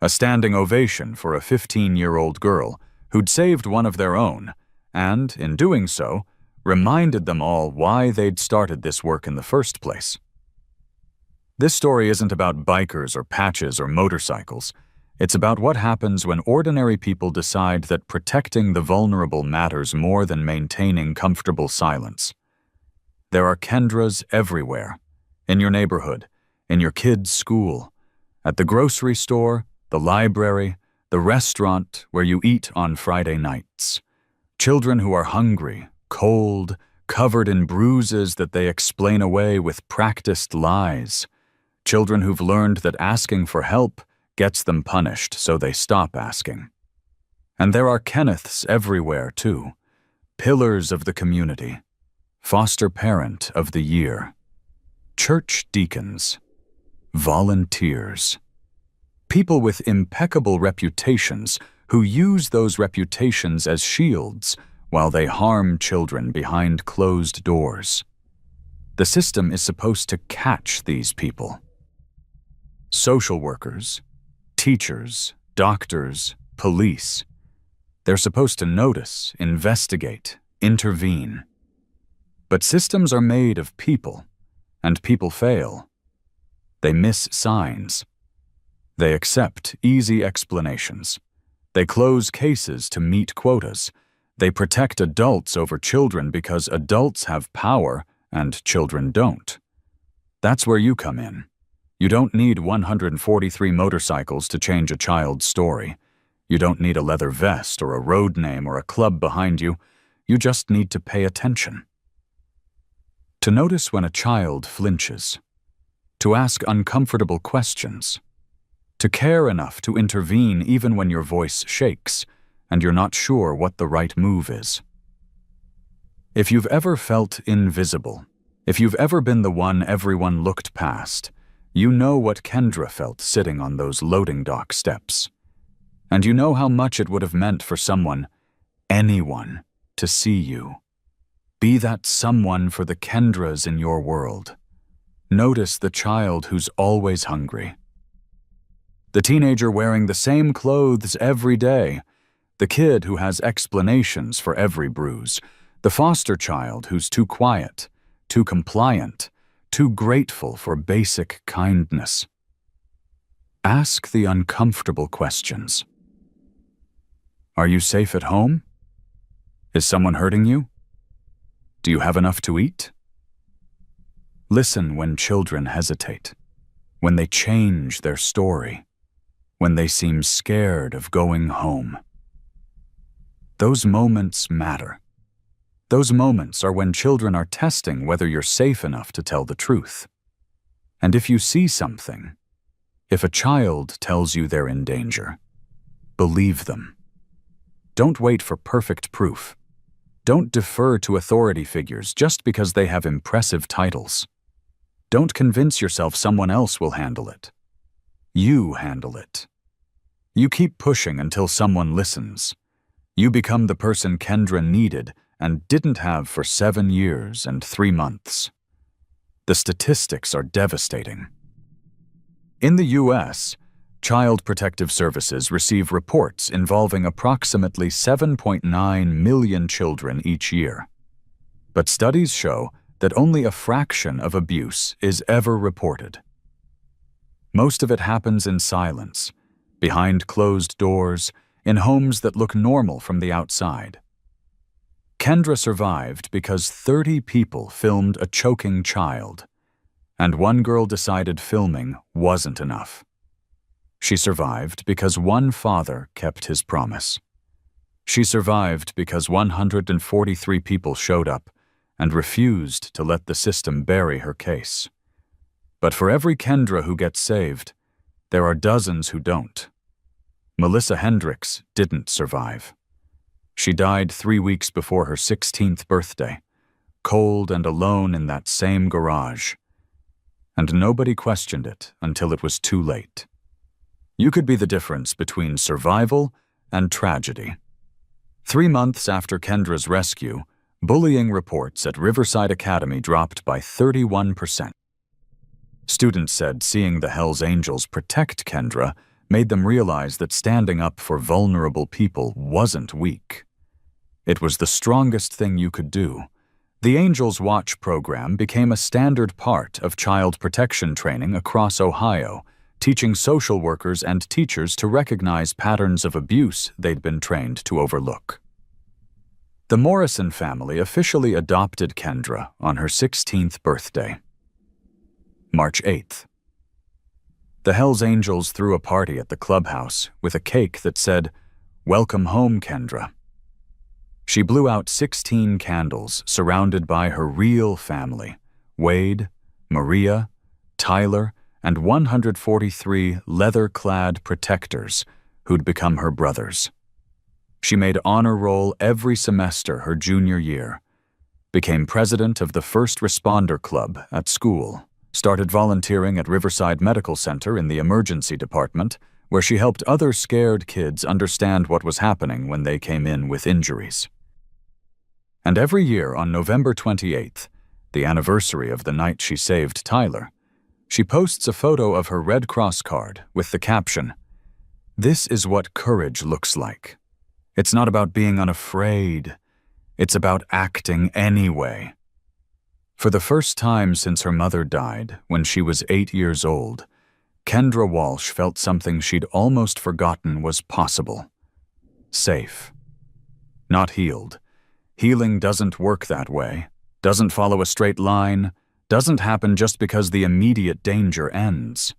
A standing ovation for a 15-year-old girl who'd saved one of their own, and, in doing so, reminded them all why they'd started this work in the first place. This story isn't about bikers or patches or motorcycles. It's about what happens when ordinary people decide that protecting the vulnerable matters more than maintaining comfortable silence. There are Kendras everywhere, in your neighborhood, in your kid's school, at the grocery store, the library, the restaurant where you eat on Friday nights. Children who are hungry, cold, covered in bruises that they explain away with practiced lies. Children who've learned that asking for help gets them punished, so they stop asking. And there are Kenneths everywhere, too. Pillars of the community. Foster parent of the year. Church deacons. Volunteers. People with impeccable reputations who use those reputations as shields while they harm children behind closed doors. The system is supposed to catch these people. Social workers, teachers, doctors, police. They're supposed to notice, investigate, intervene. But systems are made of people, and people fail. They miss signs. They accept easy explanations. They close cases to meet quotas. They protect adults over children because adults have power and children don't. That's where you come in. You don't need 143 motorcycles to change a child's story. You don't need a leather vest or a road name or a club behind you. You just need to pay attention. To notice when a child flinches. To ask uncomfortable questions. To care enough to intervene even when your voice shakes and you're not sure what the right move is. If you've ever felt invisible, if you've ever been the one everyone looked past, you know what Kendra felt sitting on those loading dock steps. And you know how much it would have meant for someone, anyone, to see you. Be that someone for the Kendras in your world. Notice the child who's always hungry. The teenager wearing the same clothes every day. The kid who has explanations for every bruise. The foster child who's too quiet, too compliant, too grateful for basic kindness. Ask the uncomfortable questions. Are you safe at home? Is someone hurting you? Do you have enough to eat? Listen when children hesitate, when they change their story, when they seem scared of going home. Those moments matter. Those moments are when children are testing whether you're safe enough to tell the truth. And if you see something, if a child tells you they're in danger, believe them. Don't wait for perfect proof. Don't defer to authority figures just because they have impressive titles. Don't convince yourself someone else will handle it. You handle it. You keep pushing until someone listens. You become the person Kendra needed and didn't have for 7 years and 3 months. The statistics are devastating. In the U.S., Child Protective Services receive reports involving approximately 7.9 million children each year. But studies show that only a fraction of abuse is ever reported. Most of it happens in silence, behind closed doors, in homes that look normal from the outside. Kendra survived because 30 people filmed a choking child, and one girl decided filming wasn't enough. She survived because one father kept his promise. She survived because 143 people showed up and refused to let the system bury her case. But for every Kendra who gets saved, there are dozens who don't. Melissa Hendricks didn't survive. She died 3 weeks before her 16th birthday, cold and alone in that same garage. And nobody questioned it until it was too late. You could be the difference between survival and tragedy. 3 months after Kendra's rescue, bullying reports at Riverside Academy dropped by 31%. Students said seeing the Hells Angels protect Kendra made them realize that standing up for vulnerable people wasn't weak. It was the strongest thing you could do. The Angels Watch program became a standard part of child protection training across Ohio, teaching social workers and teachers to recognize patterns of abuse they'd been trained to overlook. The Morrison family officially adopted Kendra on her 16th birthday. March 8th. The Hells Angels threw a party at the clubhouse with a cake that said, "Welcome home, Kendra." She blew out 16 candles surrounded by her real family, Wade, Maria, Tyler, and 143 leather-clad protectors who'd become her brothers. She made honor roll every semester her junior year, became president of the First Responder Club at school, started volunteering at Riverside Medical Center in the emergency department, where she helped other scared kids understand what was happening when they came in with injuries. And every year on November 28th, the anniversary of the night she saved Tyler, she posts a photo of her Red Cross card with the caption, "This is what courage looks like. It's not about being unafraid. It's about acting anyway." For the first time since her mother died, when she was 8 years old, Kendra Walsh felt something she'd almost forgotten was possible. Safe. not healed. Healing doesn't work that way, doesn't follow a straight line, doesn't happen just because the immediate danger ends.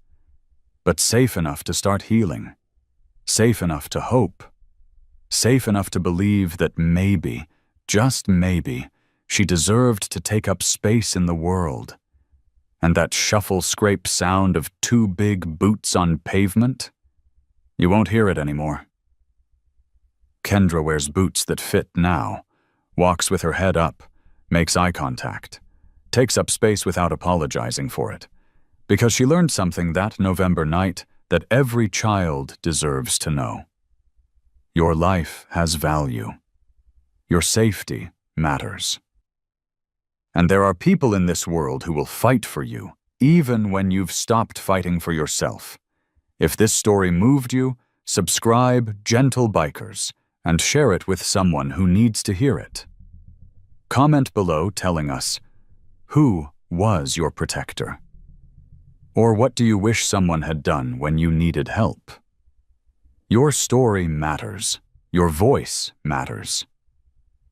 But safe enough to start healing, safe enough to hope, safe enough to believe that maybe, just maybe, she deserved to take up space in the world. And that shuffle-scrape sound of two big boots on pavement? You won't hear it anymore. Kendra wears boots that fit now, walks with her head up, makes eye contact, takes up space without apologizing for it, because she learned something that November night that every child deserves to know. Your life has value. Your safety matters. And there are people in this world who will fight for you, even when you've stopped fighting for yourself. If this story moved you, subscribe, Gentle Bikers, and share it with someone who needs to hear it. Comment below telling us, who was your protector? Or what do you wish someone had done when you needed help? Your story matters. Your voice matters.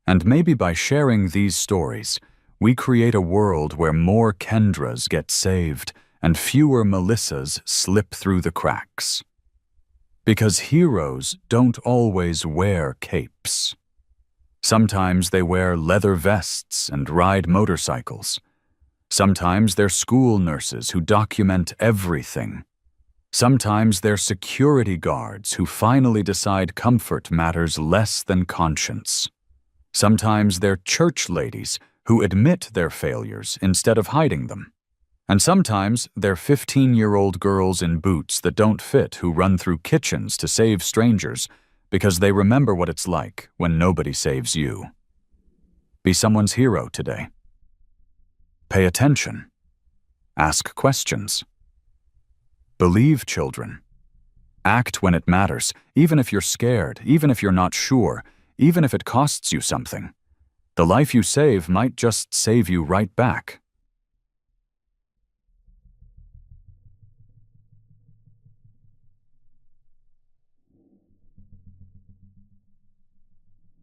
And maybe by sharing these stories, we create a world where more Kendras get saved and fewer Melissas slip through the cracks. Because heroes don't always wear capes. Sometimes they wear leather vests and ride motorcycles. Sometimes they're school nurses who document everything. Sometimes they're security guards who finally decide comfort matters less than conscience. Sometimes they're church ladies who admit their failures instead of hiding them. And sometimes they're 15-year-old girls in boots that don't fit who run through kitchens to save strangers because they remember what it's like when nobody saves you. Be someone's hero today. Pay attention. Ask questions. Believe, children. Act when it matters, even if you're scared, even if you're not sure, even if it costs you something. The life you save might just save you right back.